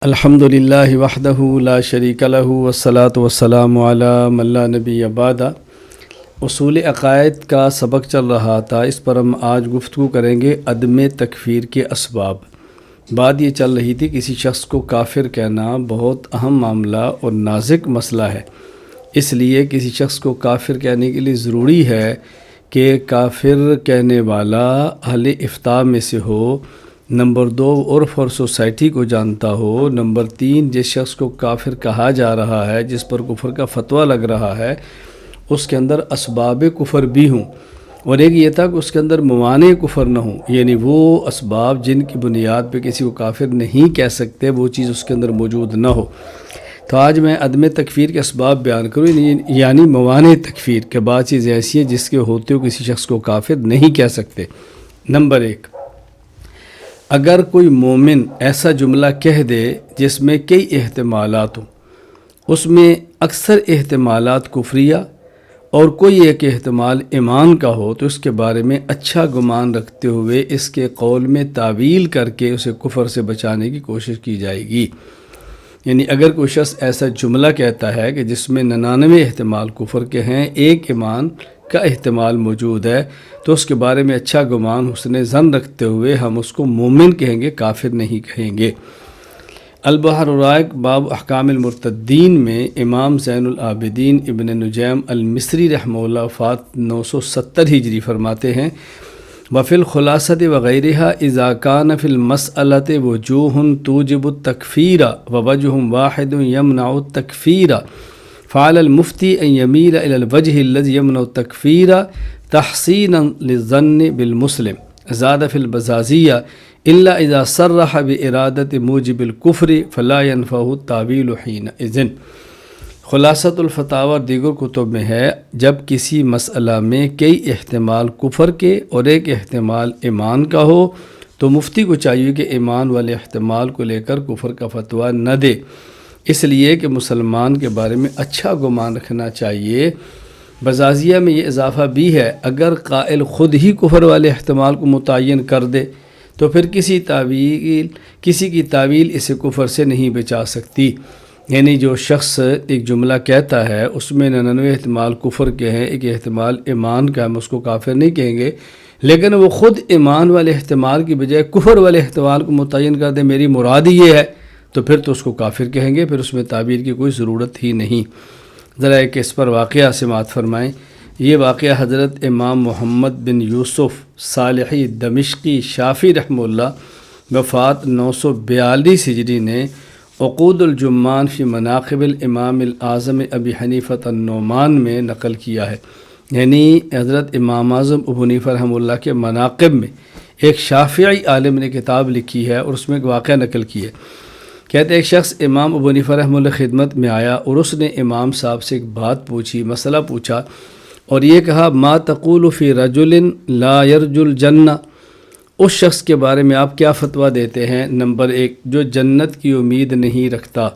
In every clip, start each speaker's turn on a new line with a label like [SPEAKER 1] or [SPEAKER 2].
[SPEAKER 1] الحمدللہ وحدہ لا شریک لہ والصلاة والسلام علی من لا نبی بعد۔ اصول عقائد کا سبق چل رہا تھا، اس پر ہم آج گفتگو کریں گے عدم تکفیر کے اسباب۔ بات یہ چل رہی تھی کسی شخص کو کافر کہنا بہت اہم معاملہ اور نازک مسئلہ ہے، اس لیے کسی شخص کو کافر کہنے کے لیے ضروری ہے کہ کافر کہنے والا اہل افتاء میں سے ہو، نمبر 2 عرف اور سوسائٹی کو جانتا ہو، نمبر 3 جس شخص کو کافر کہا جا رہا ہے، جس پر کفر کا فتویٰ لگ رہا ہے، اس کے اندر اسباب کفر بھی ہوں، اور ایک یہ تھا کہ اس کے اندر موانع کفر نہ ہوں، یعنی وہ اسباب جن کی بنیاد پہ کسی کو کافر نہیں کہہ سکتے وہ چیز اس کے اندر موجود نہ ہو۔ تو آج میں عدم تکفیر کے اسباب بیان کروں، یعنی موانع تکفیر کے بعد چیزیں ایسی ہیں جس کے ہوتے ہو کسی شخص کو کافر نہیں کہہ سکتے۔ نمبر 1، اگر کوئی مومن ایسا جملہ کہہ دے جس میں کئی احتمالات ہوں، اس میں اکثر احتمالات کفریہ اور کوئی ایک احتمال ایمان کا ہو، تو اس کے بارے میں اچھا گمان رکھتے ہوئے اس کے قول میں تعویل کر کے اسے کفر سے بچانے کی کوشش کی جائے گی۔ یعنی اگر کوئی شخص ایسا جملہ کہتا ہے کہ جس میں 99 احتمال کفر کے ہیں، ایک ایمان کا احتمال موجود ہے، تو اس کے بارے میں اچھا گمان حسن ظن رکھتے ہوئے ہم اس کو مومن کہیں گے، کافر نہیں کہیں گے۔ البحر الرائق باب احکام المرتدین میں امام زین العابدین ابن نجیم المصری رحمہ اللہ وفات 970 ہجری فرماتے ہیں، وفی الخلاصۃ وغیرہا اذا کان فی المسألۃ وجوہ توجب التکفیر ووجہ واحد یمنع التکفیر فعلى المفتی ان یمیل الی الوجہ الذی یمنع التکفیر تحسینا للظن بالمسلم۔ زاد فی البزازیہ الا اذا صرح بارادۃ موجب الکفر فلا ينفعه التاویل حینئذ۔ خلاصۃ الفتاوی دیگر کتب میں ہے، جب کسی مسئلہ میں کئی احتمال کفر کے اور ایک احتمال ایمان کا ہو تو مفتی کو چاہیے کہ ایمان والے احتمال کو لے کر کفر کا فتویٰ نہ دے، اس لیے کہ مسلمان کے بارے میں اچھا گمان رکھنا چاہیے۔ بزازیہ میں یہ اضافہ بھی ہے، اگر قائل خود ہی کفر والے احتمال کو متعین کر دے تو پھر کسی کی تعویل اسے کفر سے نہیں بچا سکتی۔ یعنی جو شخص ایک جملہ کہتا ہے اس میں 99 احتمال کفر کے ہیں، ایک احتمال ایمان کا، ہم اس کو کافر نہیں کہیں گے، لیکن وہ خود ایمان والے احتمال کی بجائے کفر والے احتمال کو متعین کر دے، میری مراد یہ ہے، تو پھر تو اس کو کافر کہیں گے، پھر اس میں تعبیر کی کوئی ضرورت ہی نہیں۔ ذرا ایک اس پر واقعہ سماعت فرمائیں۔ یہ واقعہ حضرت امام محمد بن یوسف صالحی دمشقی شافعی رحمہ اللہ وفات 942 ہجری نے عقود الجمان فی مناقب الامام الاعظم ابی حنیفہ النعمان میں نقل کیا ہے۔ یعنی حضرت امام اعظم ابو حنیفہ رحمہ اللہ کے مناقب میں ایک شافعی عالم نے کتاب لکھی ہے اور اس میں ایک واقعہ نقل کی ہے۔ کہتے ایک شخص امام ابو حنیفہ رحمہ اللہ خدمت میں آیا اور اس نے امام صاحب سے ایک بات پوچھی، مسئلہ پوچھا، اور یہ کہا، ما تقول فی رجل لا یرجو الجنہ، اس شخص کے بارے میں آپ کیا فتویٰ دیتے ہیں؟ نمبر 1، جو جنت کی امید نہیں رکھتا،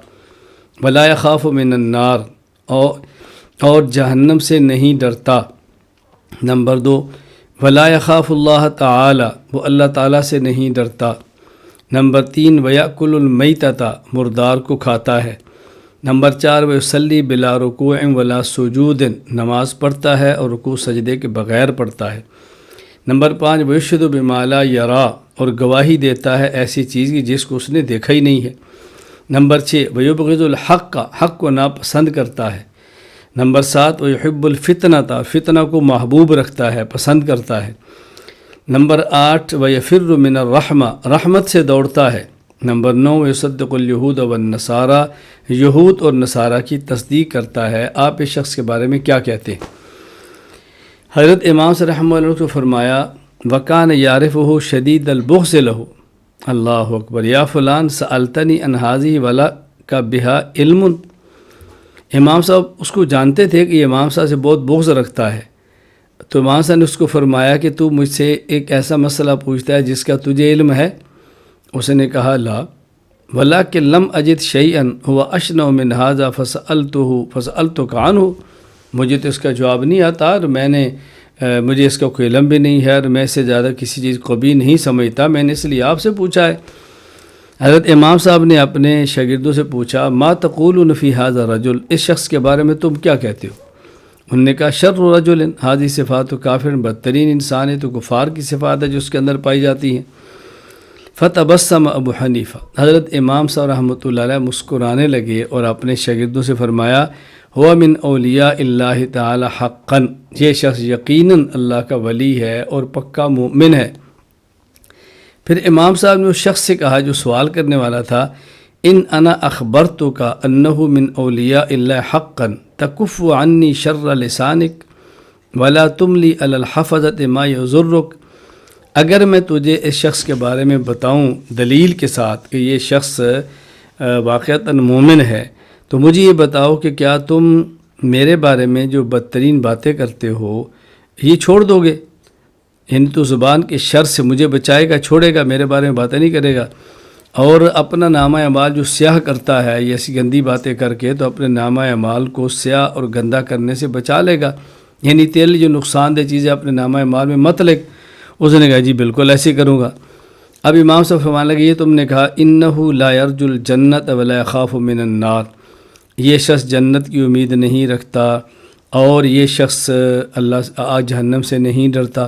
[SPEAKER 1] ولا یخاف من النار، اور جہنم سے نہیں ڈرتا۔ نمبر 2، ولا یخاف اللہ تعالی، وہ اللہ تعالیٰ سے نہیں ڈرتا۔ نمبر 3، ویأکل المیتۃ، مردار کو کھاتا ہے۔ نمبر 4، ویصلی بلا رکوع ولا سجود، نماز پڑھتا ہے اور رکوع سجدے کے بغیر پڑھتا ہے۔ نمبر 5، ویشہد بما لا یری، اور گواہی دیتا ہے ایسی چیز کی جس کو اس نے دیکھا ہی نہیں ہے۔ نمبر 6، ویبغض الحق، حق کو ناپسند کرتا ہے۔ نمبر 7، ویحب الفتنۃ، فتنہ کو محبوب رکھتا ہے، پسند کرتا ہے۔ نمبر 8، ویفر من الرحمہ، رحمت سے دوڑتا ہے۔ نمبر 9، ویصدق الیہود والنصارى، یہود اور نصارہ کی تصدیق کرتا ہے۔ آپ اس شخص کے بارے میں کیا کہتے ہیں؟ حضرت امام صلی اللہ علیہ وسلم کو فرمایا، وکان یعرفہ شدید البغض لہ، اللہ اکبر، یا فلان سألتنی عن ھذہ ولک بہا علم۔ امام صاحب اس کو جانتے تھے کہ یہ امام صاحب سے بہت بغض رکھتا ہے، تو امام صاحب نے اس کو فرمایا کہ تو مجھ سے ایک ایسا مسئلہ پوچھتا ہے جس کا تجھے علم ہے؟ اس نے کہا لا، ولکن لم اجد شیئا هو اشنع من ھذا فسألتک عنہ، مجھے تو اس کا جواب نہیں آتا اور مجھے اس کا کوئی علم بھی نہیں ہے اور میں اس سے زیادہ کسی چیز کو بھی نہیں سمجھتا، میں نے اس لیے آپ سے پوچھا ہے۔ حضرت امام صاحب نے اپنے شاگردوں سے پوچھا ما تقولون فی ھذا الرجل، اس شخص کے بارے میں تم کیا کہتے ہو؟ انہوں نے کہا شر رجل ھذی صفات کافر، بدترین انسان ہے تو کفار کی صفات ہے جو اس کے اندر پائی جاتی ہیں۔ فتبسم ابو حنیفہ، حضرت امام صاحب رحمۃ اللہ علیہ مسکرانے لگے اور اپنے شاگردوں سے فرمایا ہوا من اولیاء اللہ تعالی حقا، یہ شخص یقیناً اللہ کا ولی ہے اور پکا مومن ہے۔ پھر امام صاحب نے اس شخص سے کہا جو سوال کرنے والا تھا ان انا اخبرتک انہ من اولیاء اللہ حقا تکف عنی شر لسانک ولا تملی علی الحفظۃ ما یضرک، اگر میں تجھے اس شخص کے بارے میں بتاؤں دلیل کے ساتھ کہ یہ شخص واقعتاً مومن ہے، تو مجھے یہ بتاؤ کہ کیا تم میرے بارے میں جو بدترین باتیں کرتے ہو یہ چھوڑ دو گے؟ یعنی تو زبان کے شر سے مجھے بچائے گا، چھوڑے گا، میرے بارے میں باتیں نہیں کرے گا، اور اپنا نامہ اعمال جو سیاہ کرتا ہے یہ ایسی گندی باتیں کر کے تو اپنے نامہ اعمال کو سیاہ اور گندہ کرنے سے بچا لے گا، یعنی تیل جو نقصان دہ چیزیں اپنے نامہ اعمال میں مت لکھ۔ اس نے کہا جی بالکل ایسے ہی کروں گا۔ اب امام صاحب فرمانے لگے یہ تم نے کہا انہ لا یرجو الجنت ولا یخاف من النار، یہ شخص جنت کی امید نہیں رکھتا اور یہ شخص اللہ جہنم سے نہیں ڈرتا،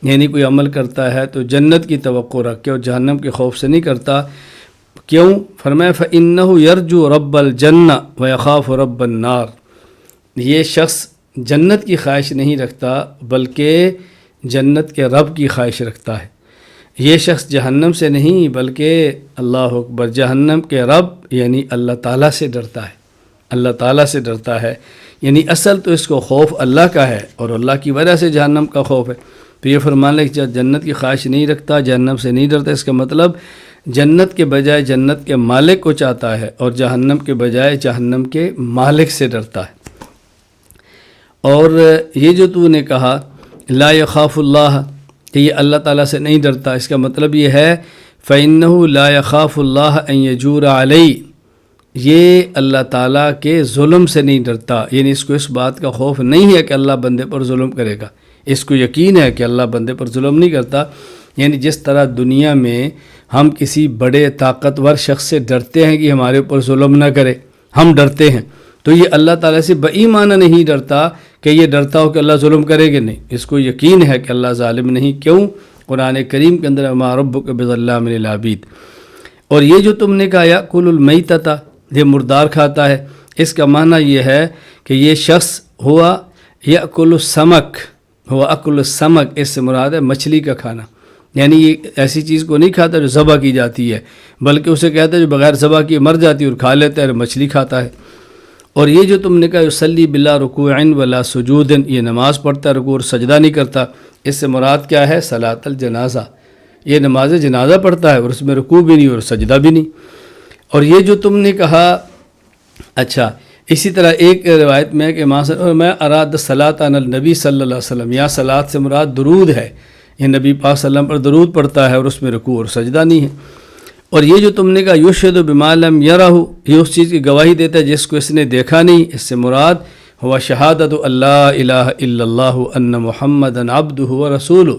[SPEAKER 1] یعنی کوئی عمل کرتا ہے تو جنت کی توقع رکھ کے اور جہنم کے خوف سے نہیں کرتا۔ کیوں؟ فرمایا فإنہ یرجو رب الجنہ ویخاف رب النار، یہ شخص جنت کی خواہش نہیں رکھتا بلکہ جنت کے رب کی خواہش رکھتا ہے۔ یہ شخص جہنم سے نہیں بلکہ اللہ اکبر جہنم کے رب یعنی اللہ تعالیٰ سے ڈرتا ہے، اللہ تعالیٰ سے ڈرتا ہے، یعنی اصل تو اس کو خوف اللہ کا ہے اور اللہ کی وجہ سے جہنم کا خوف ہے۔ تو یہ فرمانے کہ جنت کی خواہش نہیں رکھتا، جہنم سے نہیں ڈرتا، اس کا مطلب جنت کے بجائے جنت کے مالک کو چاہتا ہے اور جہنم کے بجائے جہنم کے مالک سے ڈرتا ہے۔ اور یہ جو تو نے کہا لا یخاف اللہ کہ یہ اللہ تعالیٰ سے نہیں ڈرتا، اس کا مطلب یہ ہے فإنہ لا یخاف اللہ ان یجور علیہ، یہ اللہ تعالیٰ کے ظلم سے نہیں ڈرتا، یعنی اس کو اس بات کا خوف نہیں ہے کہ اللہ بندے پر ظلم کرے گا، اس کو یقین ہے کہ اللہ بندے پر ظلم نہیں کرتا۔ یعنی جس طرح دنیا میں ہم کسی بڑے طاقتور شخص سے ڈرتے ہیں کہ ہمارے اوپر ظلم نہ کرے، ہم ڈرتے ہیں، تو یہ اللہ تعالیٰ سے بئی معنی نہیں ڈرتا کہ یہ ڈرتا ہو کہ اللہ ظلم کرے گا، نہیں، اس کو یقین ہے کہ اللہ ظالم نہیں۔ کیوں؟ قرآن کریم کے اندر ما ربک بظلام للعبید۔ اور یہ جو تم نے کہا یأکل المیتۃ، یہ مردار کھاتا ہے، اس کا معنی یہ ہے کہ یہ شخص ہوا یأکل السمک، ہوا اکل السمک، اس سے مراد ہے مچھلی کا کھانا، یعنی یہ ایسی چیز کو نہیں کھاتا جو ذبح کی جاتی ہے، بلکہ اسے کہتا ہے جو بغیر ذبح کی مر جاتی ہے اور کھا لیتا ہے، اور مچھلی کھاتا ہے۔ اور یہ جو تم نے کہا یصلی بلا رکوع ولا سجود، یہ نماز پڑھتا ہے رکوع اور سجدہ نہیں کرتا، اس سے مراد کیا ہے؟ صلاۃ الجنازہ، یہ نماز جنازہ پڑھتا ہے اور اس میں رکوع بھی نہیں اور سجدہ بھی نہیں۔ اور یہ جو تم نے کہا، اچھا اسی طرح ایک روایت میں کہ میں اراد صلاۃ علی النبی صلی اللہ علیہ وسلم، یا صلاۃ سے مراد درود ہے، یہ نبی پاک صلی اللہ علیہ وسلم پر درود پڑھتا ہے اور اس میں رکوع اور سجدہ نہیں ہے۔ اور یہ جو تم نے کہا یشہد بما لم یرہ، یہ اس چیز کی گواہی دیتا ہے جس کو اس نے دیکھا نہیں، اس سے مراد ہوا شہادت اللہ الہ الا اللہ ان محمد عبدہ ورسولہ،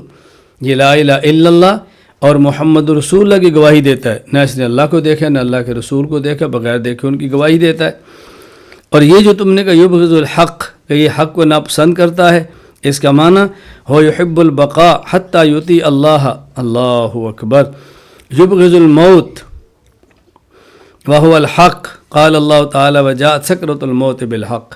[SPEAKER 1] یہ لا الہ الا اللہ اور محمد رسول اللہ کی گواہی دیتا ہے، نہ اس نے اللہ کو دیکھا نہ اللہ کے رسول کو دیکھا، بغیر دیکھے ان کی گواہی دیتا ہے۔ اور یہ جو تم نے کہا یبغض الحق، کہ یہ حق کو ناپسند کرتا ہے، اس کا معنی ہو یحب البقاء حتی یطیع اللہ، اللہ اکبر، یبغض الموت وهو الحق، قال اللہ تعالی وجاءت سکرۃ الموت بالحق،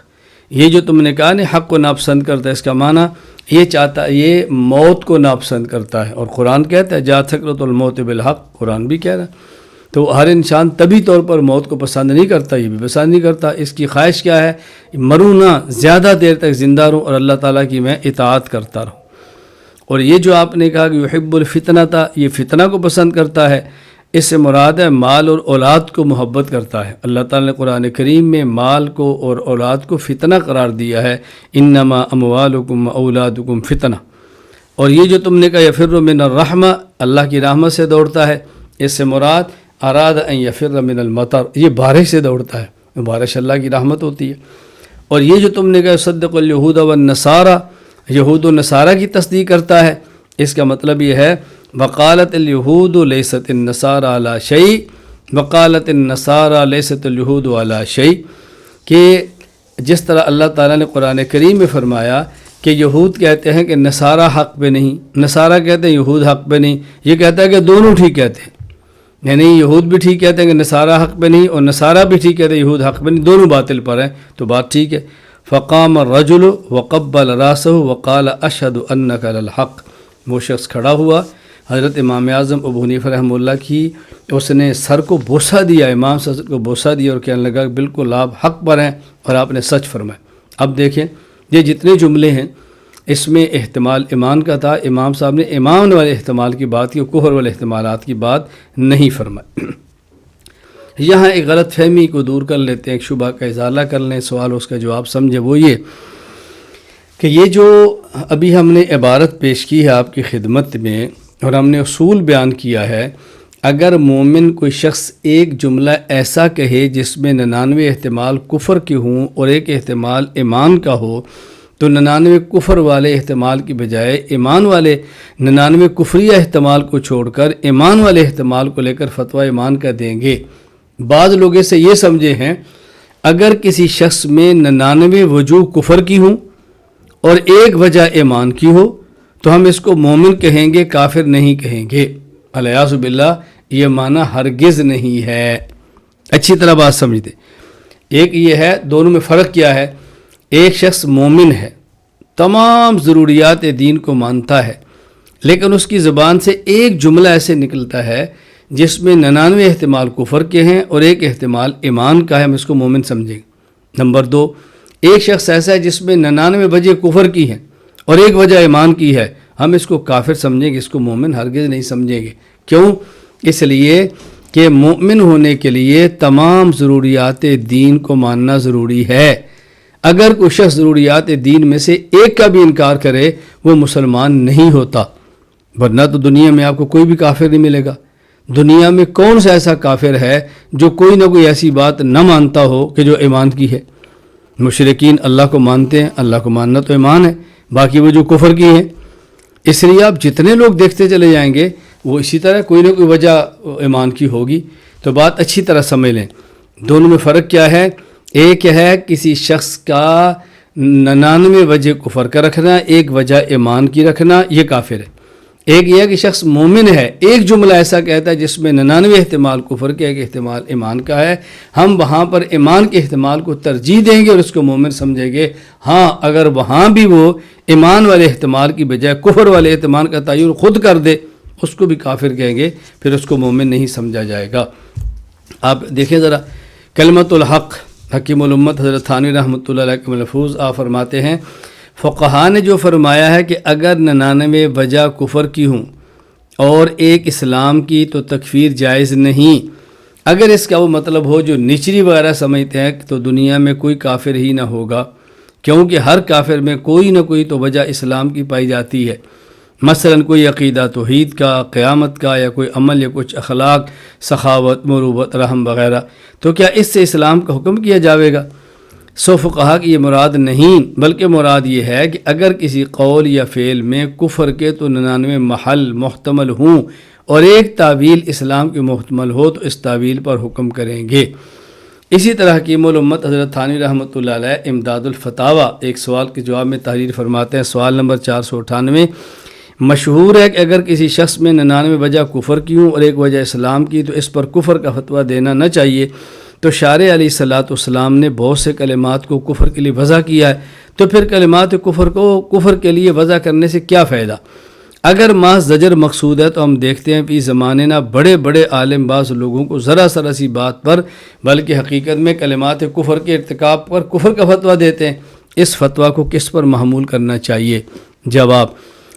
[SPEAKER 1] یہ جو تم نے کہا نا حق کو ناپسند کرتا ہے، اس کا معنی یہ چاہتا ہے، یہ موت کو ناپسند کرتا ہے، اور قرآن کہتا ہے جاءت سکرۃ الموت بالحق، قرآن بھی کہہ رہا ہے۔ تو ہر انسان طبی طور پر موت کو پسند نہیں کرتا، یہ بھی پسند نہیں کرتا، اس کی خواہش کیا ہے؟ مروں نہ، زیادہ دیر تک زندہ رہوں اور اللہ تعالیٰ کی میں اطاعت کرتا رہوں۔ اور یہ جو آپ نے کہا کہ یحب الفتنہ تھا، یہ فتنہ کو پسند کرتا ہے، اس سے مراد ہے مال اور اولاد کو محبت کرتا ہے۔ اللہ تعالیٰ نے قرآن کریم میں مال کو اور اولاد کو فتنہ قرار دیا ہے، انما اموالکم اولادکم فتنہ۔ اور یہ جو تم نے کہا یفر من الرحمہ، اللہ کی رحمت سے دوڑتا ہے، اس سے مراد اراد ان یفر من المطر، یہ بارش سے دوڑتا ہے، بارش اللہ کی رحمت ہوتی ہے۔ اور یہ جو تم نے کہا یصدق الیہود والنصارى، یہود و نصارہ کی تصدیق کرتا ہے، اس کا مطلب یہ ہے وقالت الیہود لیست النصارى علی شیء وقالت النصارى لیست اليہود علی شیء، کہ جس طرح اللہ تعالیٰ نے قرآن کریم میں فرمایا کہ یہود کہتے ہیں کہ نصارہ حق پہ نہیں، نصارہ کہتے ہیں یہود حق پہ نہیں، یہ کہتا ہے کہ دونوں ٹھیک کہتے ہیں، یعنی یہود بھی ٹھیک کہتے ہیں کہ نصارہ حق پہ نہیں، اور نصارہ بھی ٹھیک کہتے ہیں یہود حق پہ نہیں، دونوں باطل پر ہیں، تو بات ٹھیک ہے۔ فقام الرجل وقبل راسه وقال اشهد انك على الحق، وہ شخص کھڑا ہوا، حضرت امام اعظم ابو حنیفہ رحمہ اللہ کی، اس نے سر کو بوسہ دیا، امام سر کو بوسہ دیا اور کہنے لگا بالکل آپ حق پر ہیں اور آپ نے سچ فرمایا۔ اب دیکھیں یہ جتنے جملے ہیں اس میں احتمال ایمان کا تھا، امام صاحب نے ایمان والے احتمال کی بات کی، کفر والے احتمالات کی بات نہیں فرمائی۔ یہاں ایک غلط فہمی کو دور کر لیتے ہیں، ایک شبہ کا ازالہ کر لیں، سوال اس کا جواب سمجھے، وہ یہ کہ یہ جو ابھی ہم نے عبارت پیش کی ہے آپ کی خدمت میں اور ہم نے اصول بیان کیا ہے، اگر مومن کوئی شخص ایک جملہ ایسا کہے جس میں 99 احتمال کفر کے ہوں اور ایک احتمال ایمان کا ہو، تو 99 کفر والے احتمال کی بجائے ایمان والے 99 کفریہ احتمال کو چھوڑ کر ایمان والے احتمال کو لے کر فتویٰ ایمان کا دیں گے۔ بعض لوگ اسے یہ سمجھے ہیں اگر کسی شخص میں 99 وجوہ کفر کی ہوں اور ایک وجہ ایمان کی ہو تو ہم اس کو مومن کہیں گے، کافر نہیں کہیں گے۔ الیاذ باللہ، یہ معنی ہرگز نہیں ہے۔ اچھی طرح بات سمجھتے، ایک یہ ہے، دونوں میں فرق کیا ہے؟ ایک شخص مومن ہے، تمام ضروریات دین کو مانتا ہے، لیکن اس کی زبان سے ایک جملہ ایسے نکلتا ہے جس میں 99 احتمال کفر کے ہیں اور ایک احتمال ایمان کا ہے، ہم اس کو مومن سمجھیں گے۔ نمبر 2، ایک شخص ایسا ہے جس میں 99 وجہ کفر کی ہیں اور ایک وجہ ایمان کی ہے، ہم اس کو کافر سمجھیں گے، اس کو مومن ہرگز نہیں سمجھیں گے۔ کیوں؟ اس لیے کہ مومن ہونے کے لیے تمام ضروریات دین کو ماننا ضروری ہے۔ اگر کوئی شخص ضروریات دین میں سے ایک کا بھی انکار کرے وہ مسلمان نہیں ہوتا، ورنہ تو دنیا میں آپ کو کوئی بھی کافر نہیں ملے گا۔ دنیا میں کون سا ایسا کافر ہے جو کوئی نہ کوئی ایسی بات نہ مانتا ہو کہ جو ایمان کی ہے؟ مشرکین اللہ کو مانتے ہیں، اللہ کو ماننا تو ایمان ہے، باقی وہ جو کفر کی ہیں۔ اس لیے آپ جتنے لوگ دیکھتے چلے جائیں گے وہ اسی طرح کوئی نہ کوئی وجہ ایمان کی ہوگی۔ تو بات اچھی طرح سمجھ لیں، دونوں میں فرق کیا ہے؟ ایک ہے کسی شخص کا 99 وجہ کفر کا رکھنا، ایک وجہ ایمان کی رکھنا، یہ کافر ہے۔ ایک یہ ہے کہ شخص مومن ہے، ایک جملہ ایسا کہتا ہے جس میں 99 احتمال کفر کے، ایک احتمال ایمان کا ہے، ہم وہاں پر ایمان کے احتمال کو ترجیح دیں گے اور اس کو مومن سمجھیں گے۔ ہاں اگر وہاں بھی وہ ایمان والے احتمال کی بجائے کفر والے احتمال کا تعین خود کر دے، اس کو بھی کافر کہیں گے، پھر اس کو مومن نہیں سمجھا جائے گا۔ آپ دیکھیں ذرا کلمۃ الحق، حکیم الامت حضرت تھانوی رحمۃ اللہ علیہ کے ملفوظ آپ فرماتے ہیں، فقہا نے جو فرمایا ہے کہ اگر 99 وجہ کفر کی ہوں اور ایک اسلام کی تو تکفیر جائز نہیں۔ اگر اس کا وہ مطلب ہو جو نچری وغیرہ سمجھتے ہیں تو دنیا میں کوئی کافر ہی نہ ہوگا، کیونکہ ہر کافر میں کوئی نہ کوئی تو وجہ اسلام کی پائی جاتی ہے، مثلا کوئی عقیدہ توحید کا، قیامت کا، یا کوئی عمل یا کچھ اخلاق، سخاوت، مروت، رحم وغیرہ، تو کیا اس سے اسلام کا حکم کیا جاوے گا؟ فقہا کی یہ مراد نہیں، بلکہ مراد یہ ہے کہ اگر کسی قول یا فعل میں کفر کے تو 99 محل محتمل ہوں اور ایک تعویل اسلام کی محتمل ہو تو اس تعویل پر حکم کریں گے۔ اسی طرح حکیم الامت حضرت تھانوی رحمۃ اللہ علیہ امداد الفتاویٰ ایک سوال کے جواب میں تحریر فرماتے ہیں، سوال نمبر 498، مشہور ہے کہ اگر کسی شخص میں 99 وجہ کفر کی ہوں اور ایک وجہ اسلام کی تو اس پر کفر کا فتویٰ دینا نہ چاہیے۔ تو شارع علیہ الصلوۃ والسلام نے بہت سے کلمات کو کفر کے لیے وضع کیا ہے، تو پھر کلمات کفر کو کفر کے لیے وضع کرنے سے کیا فائدہ؟ اگر محض زجر مقصود ہے تو ہم دیکھتے ہیں کہ زمانے نہ بڑے بڑے عالم باز لوگوں کو ذرا سی بات پر بلکہ حقیقت میں کلمات کفر کے ارتکاب پر کفر کا فتویٰ دیتے ہیں۔ اس فتویٰ کو کس پر محمول کرنا چاہیے؟ جواب،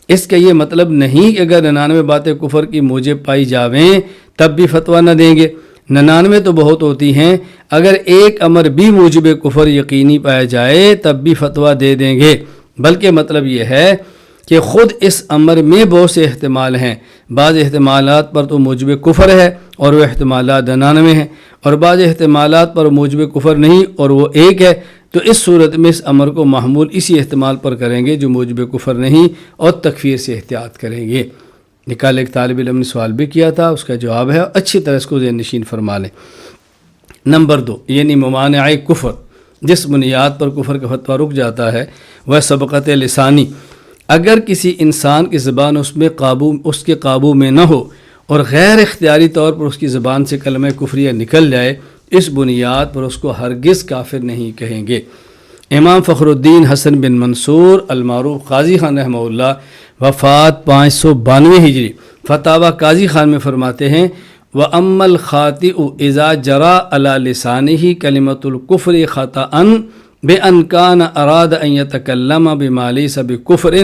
[SPEAKER 1] اس کا یہ مطلب نہیں کہ اگر 99 باتیں کفر کی موجب پائی جاویں تب بھی فتویٰ نہ دیں گے۔ 99 تو بہت ہوتی ہیں، اگر ایک امر بھی موجب کفر یقینی پایا جائے تب بھی فتویٰ دے دیں گے، بلکہ مطلب یہ ہے کہ خود اس امر میں بہت سے احتمال ہیں، بعض احتمالات پر تو موجب کفر ہے اور وہ احتمالات 99 ہیں، اور بعض احتمالات پر موجب کفر نہیں اور وہ ایک ہے، تو اس صورت میں اس امر کو محمول اسی احتمال پر کریں گے جو موجب کفر نہیں اور تکفیر سے احتیاط کریں گے۔ نکال ایک طالب علم نے سوال بھی کیا تھا، اس کا جواب ہے، اچھی طرح اس کو ذہن نشین فرما لیں۔ نمبر 2 یعنی ممانع کفر، جس بنیاد پر کفر کا فتویٰ رک جاتا ہے وہ سبقت لسانی، اگر کسی انسان کی زبان اس کے قابو میں نہ ہو اور غیر اختیاری طور پر اس کی زبان سے کلمہ کفریہ نکل جائے، اس بنیاد پر اس کو ہرگز کافر نہیں کہیں گے۔ امام فخر الدین حسن بن منصور المعروف قاضی خان رحمہ اللہ، وفات 592 ہجری، فتاوی قاضی خان میں فرماتے ہیں وَأَمَّا الْخَاطِئُ إِذَا جَرَى عَلَى لِسَانِهِ كَلِمَةُ الْكُفْرِ خَطَأً بأن كان أراد أن يتكلم بما ليس بكفر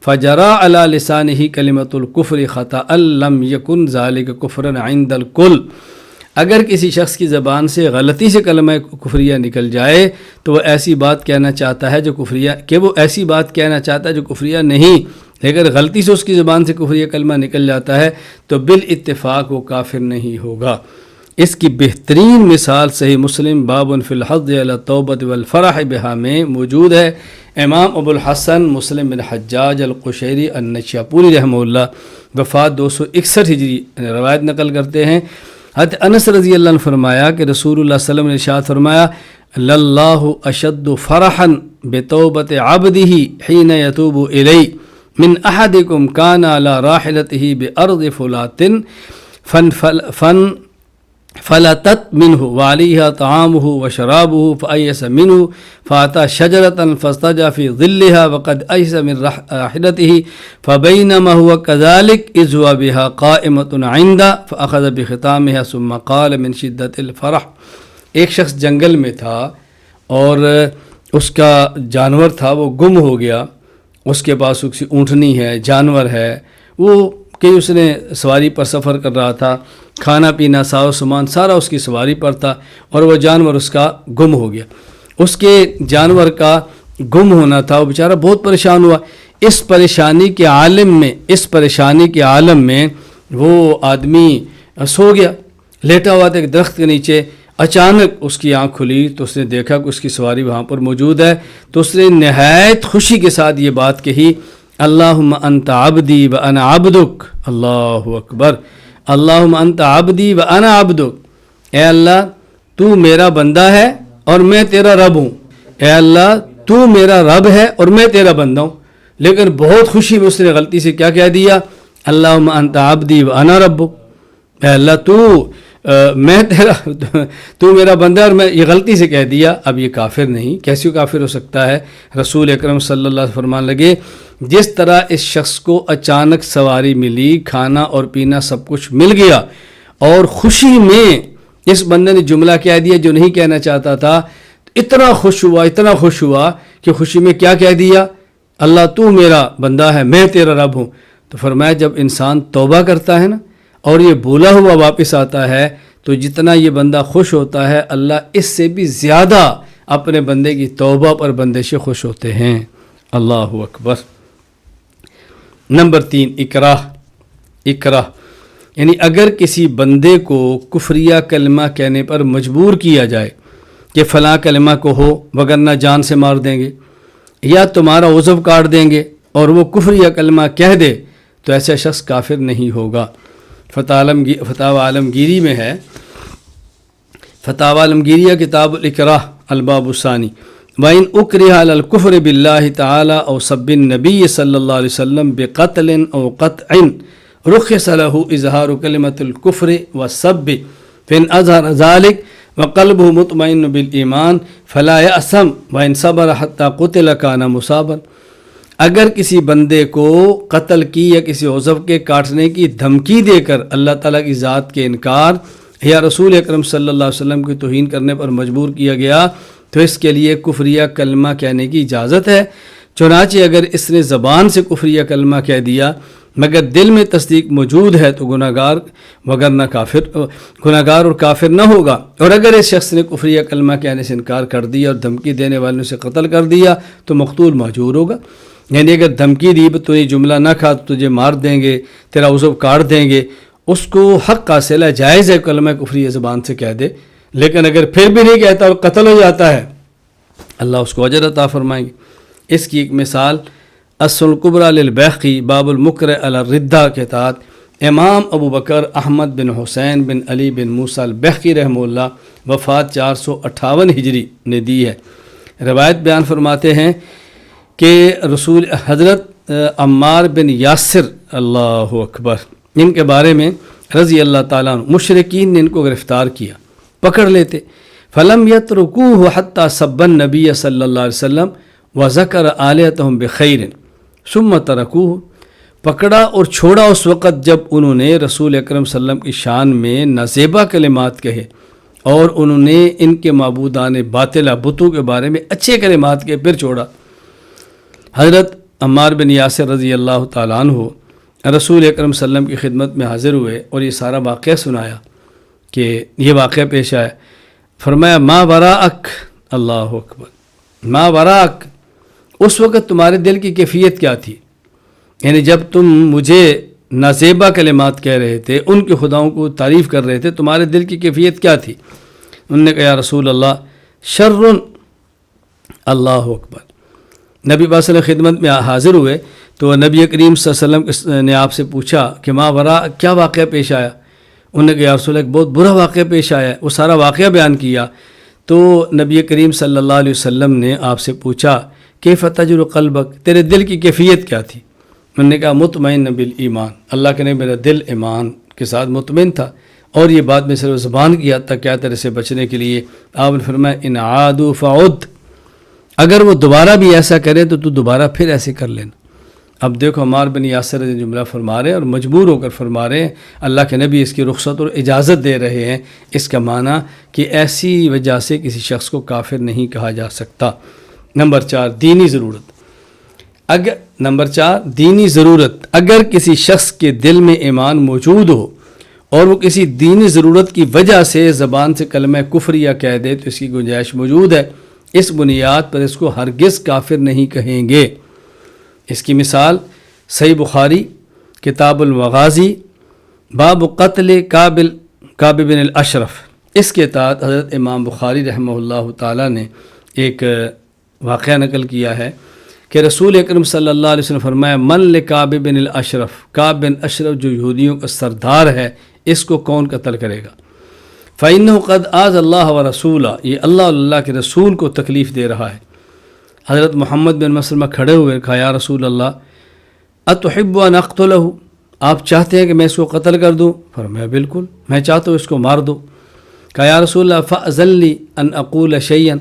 [SPEAKER 1] فجرى على لسانه كلمة الكفر خطأ لم يكن ذلك كفرا عند الكل۔ اگر کسی شخص کی زبان سے غلطی سے کلمہ کفریہ نکل جائے تو وہ ایسی بات کہنا چاہتا ہے جو کفریہ نہیں، لیکن غلطی سے اس کی زبان سے کفریہ کلمہ نکل جاتا ہے تو بالاتفاق وہ کافر نہیں ہوگا۔ اس کی بہترین مثال صحیح مسلم باب فی الحض علی التوبۃ والفرح بہا میں موجود ہے۔ امام ابو الحسن مسلم بن حجاج القشیری النشاپوری رحمہ اللہ، وفات 261 ہجری، روایت نقل کرتے ہیں حضرت انس رضی اللہ عنہ فرمایا کہ رسول اللہ صلی اللہ علیہ وسلم نے ارشاد فرمایا للہ اشد فرحا بتوبۃ عبدہ حین یتوب الی من احدکم کان علی راحلتہ بارض فلات فلتت منه وعليها طعامه وشرابه فأيس منه فأتى شجرة فاستجى في ظلها وقد أيس من راحلته فبينما هو كذلك إذ هو بها قائمة عنده فأخذ بختامها ثم قال من شدة الفرح۔ ایک شخص جنگل میں تھا اور اس کا جانور تھا وہ گم ہو گیا، اس کے پاس اس کی اونٹنی ہے، جانور ہے، وہ کہ اس نے سواری پر سفر کر رہا تھا، کھانا پینا ساز و سامان سارا اس کی سواری پر تھا اور وہ جانور اس کا گم ہو گیا۔ اس کے جانور کا گم ہونا تھا، وہ بیچارہ بہت پریشان ہوا۔ اس پریشانی کے عالم میں وہ آدمی سو گیا، لیٹا ہوا تھا ایک درخت کے نیچے۔ اچانک اس کی آنکھ کھلی تو اس نے دیکھا کہ اس کی سواری وہاں پر موجود ہے، تو اس نے نہایت خوشی کے ساتھ یہ بات کہی اللہم انت عبدی و انا عبدک، اللہ اکبر، اللہم انت عبدی و انا عبدک، اے اللہ تو میرا بندہ ہے اور میں تیرا رب ہوں، اے اللہ تو میرا رب ہے اور میں تیرا بندہ ہوں۔ لیکن بہت خوشی میں اس نے غلطی سے کیا کہہ دیا اللہم انت عبدی و انا ربک، اے اللہ تو میرا بندہ اور میں، یہ غلطی سے کہہ دیا۔ اب یہ کافر نہیں، کیسے کافر ہو سکتا ہے؟ رسول اکرم صلی اللہ علیہ وسلم فرمان لگے جس طرح اس شخص کو اچانک سواری ملی، کھانا اور پینا سب کچھ مل گیا اور خوشی میں اس بندے نے جملہ کہہ دیا جو نہیں کہنا چاہتا تھا، اتنا خوش ہوا کہ خوشی میں کیا کہہ دیا اللہ تو میرا بندہ ہے میں تیرا رب ہوں۔ تو فرمایا جب انسان توبہ کرتا ہے نا اور یہ بولا ہوا واپس آتا ہے تو جتنا یہ بندہ خوش ہوتا ہے اللہ اس سے بھی زیادہ اپنے بندے کی توبہ پر بندے سے خوش ہوتے ہیں۔ اللہ اکبر۔ نمبر 3 اکراہ، یعنی اگر کسی بندے کو کفریہ کلمہ کہنے پر مجبور کیا جائے کہ فلاں کلمہ کو ہو وگرنہ جان سے مار دیں گے یا تمہارا عضو کاٹ دیں گے اور وہ کفریہ کلمہ کہہ دے تو ایسا شخص کافر نہیں ہوگا۔ فتاوی عالمگیری میں ہے، فتاوی عالمگیریہ کتاب الاکراہ الباب الثانی وَإِنْ أُكْرِهَ عَلَى الْكُفْرِ بِاللَّهِ تَعَالَى أَوْ سَبِّ النَّبِيِّ صلی اللہ علیہ وسلم بِقَتْلٍ أَوْ قَطْعٍ رُخِّصَ لَهُ إِظْهَارُ كَلِمَةِ الْكُفْرِ وَالسَّبِّ فَإِنْ أَظْهَرَ ذَلِكَ وَقَلْبُهُ مُطْمَئِنٌ بِالْإِيمَانِ فَلَا يَأْثَمُ وَإِنْ صَبَرَ حَتَّى قُتِلَ كَانَ مُصَابًا۔ اگر کسی بندے کو قتل کی یا کسی عضو کے کاٹنے کی دھمکی دے کر اللہ تعالیٰ کی ذات کے انکار یا رسول اکرم صلی اللہ علیہ وسلم کی توہین کرنے پر مجبور کیا گیا تو اس کے لیے کفریہ کلمہ کہنے کی اجازت ہے۔ چنانچہ اگر اس نے زبان سے کفریہ کلمہ کہہ دیا مگر دل میں تصدیق موجود ہے تو گناہگار اور کافر نہ ہوگا، اور اگر اس شخص نے کفریہ کلمہ کہنے سے انکار کر دیا اور دھمکی دینے والوں سے قتل کر دیا تو مقتول ماجور ہوگا۔ یعنی اگر دھمکی دی تو یہ جملہ نہ کھا تو تجھے مار دیں گے، تیرا عضو کاٹ دیں گے، اس کو حق حاصل ہے، جائز ہے کلمہ کفریہ زبان سے کہہ دے، لیکن اگر پھر بھی نہیں کہتا اور قتل ہو جاتا ہے اللہ اس کو اجر عطا فرمائیں گے۔ اس کی ایک مثال السنن الکبریٰ للبیہقی باب المکر علی الردہ کے تحت امام ابو بکر احمد بن حسین بن علی بن موسیٰ البحقی رحمہ اللہ وفات 458 ہجری نے دی ہے۔ روایت بیان فرماتے ہیں کہ رسول حضرت عمار بن یاسر اللہ اکبر ان کے بارے میں رضی اللہ تعالیٰ عنہ، مشرکین نے ان کو گرفتار کیا، پکڑ لیتے، فلم یترکوہ حتی سب النبی صلی اللہ علیہ وسلم وذکر آلہتہم بخیر ثم ترکوہ، پکڑا اور چھوڑا اس وقت جب انہوں نے رسول اکرم صلی اللہ علیہ وسلم کی شان میں نازیبا کلمات کہے اور انہوں نے ان کے معبودان باطلہ بتوں کے بارے میں اچھے کلمات کہے، پھر چھوڑا۔ حضرت عمار بن یاسر رضی اللہ تعالیٰ عنہ رسول اکرم صلی اللہ علیہ وسلم کی خدمت میں حاضر ہوئے اور یہ سارا واقعہ سنایا کہ یہ واقعہ پیش آیا۔ فرمایا ما وراءک، اللہ اکبر، ما وراءک، اس وقت تمہارے دل کی کیفیت کیا تھی؟ یعنی جب تم مجھے نازیبا کلمات کہہ رہے تھے، ان کے خداؤں کو تعریف کر رہے تھے، تمہارے دل کی کیفیت کیا تھی؟ انہوں نے کہا یا رسول اللہ شر، اللہ اکبر۔ نبی صلی اللہ علیہ وسلم خدمت میں حاضر ہوئے تو نبی کریم صلی اللہ علیہ وسلم نے آپ سے پوچھا کہ ما وراء، کیا واقعہ پیش آیا؟ انہوں نے کہا یا رسول اللہ ایک بہت برا واقعہ پیش آیا ہے۔ وہ سارا واقعہ بیان کیا تو نبی کریم صلی اللہ علیہ وسلم نے آپ سے پوچھا کیف تجر قلبک، تیرے دل کی کیفیت کیا تھی؟ انہوں نے کہا مطمئن بالایمان، اللہ کے نے میرا دل ایمان کے ساتھ مطمئن تھا، اور یہ بات میں صرف زبان کی حد تک کیا طرح سے بچنے کے لیے آپ نے فرمایا ان عادوا فعد، اگر وہ دوبارہ بھی ایسا کرے تو دوبارہ پھر ایسے کر لینا۔ اب دیکھو عمار بن یاسر نے جملہ فرما رہے ہیں اور مجبور ہو کر فرما رہے ہیں، اللہ کے نبی اس کی رخصت اور اجازت دے رہے ہیں، اس کا معنی کہ ایسی وجہ سے کسی شخص کو کافر نہیں کہا جا سکتا۔ نمبر 4 دینی ضرورت، نمبر 4 دینی ضرورت، اگر کسی شخص کے دل میں ایمان موجود ہو اور وہ کسی دینی ضرورت کی وجہ سے زبان سے کلمہ کفر یا کہہ دے تو اس کی گنجائش موجود ہے، اس بنیاد پر اس کو ہرگز کافر نہیں کہیں گے۔ اس کی مثال صحیح بخاری کتاب المغازی باب قتل کعب بن الاشرف، اس کے تحت حضرت امام بخاری رحمہ اللہ تعالیٰ نے ایک واقعہ نقل کیا ہے کہ رسول اکرم صلی اللہ علیہ وسلم فرمایا من لکعب بن الاشرف، کعب بن اشرف جو یہودیوں کا سردار ہے، اس کو کون قتل کرے گا؟ فإنہ قد آذى اللہ ورسولہ، یہ اللہ اور اللہ کے رسول کو تکلیف دے رہا ہے۔ حضرت محمد بن مسلمہ کھڑے ہوئے، کہا یا رسول اللہ اتحب ان اقتلہ، آپ چاہتے ہیں کہ میں اس کو قتل کر دوں؟ فرمایا بالکل، میں چاہتا ہوں اس کو مار دو۔ کہا یا رسول اللہ فأذن لی ان اقول شیئا،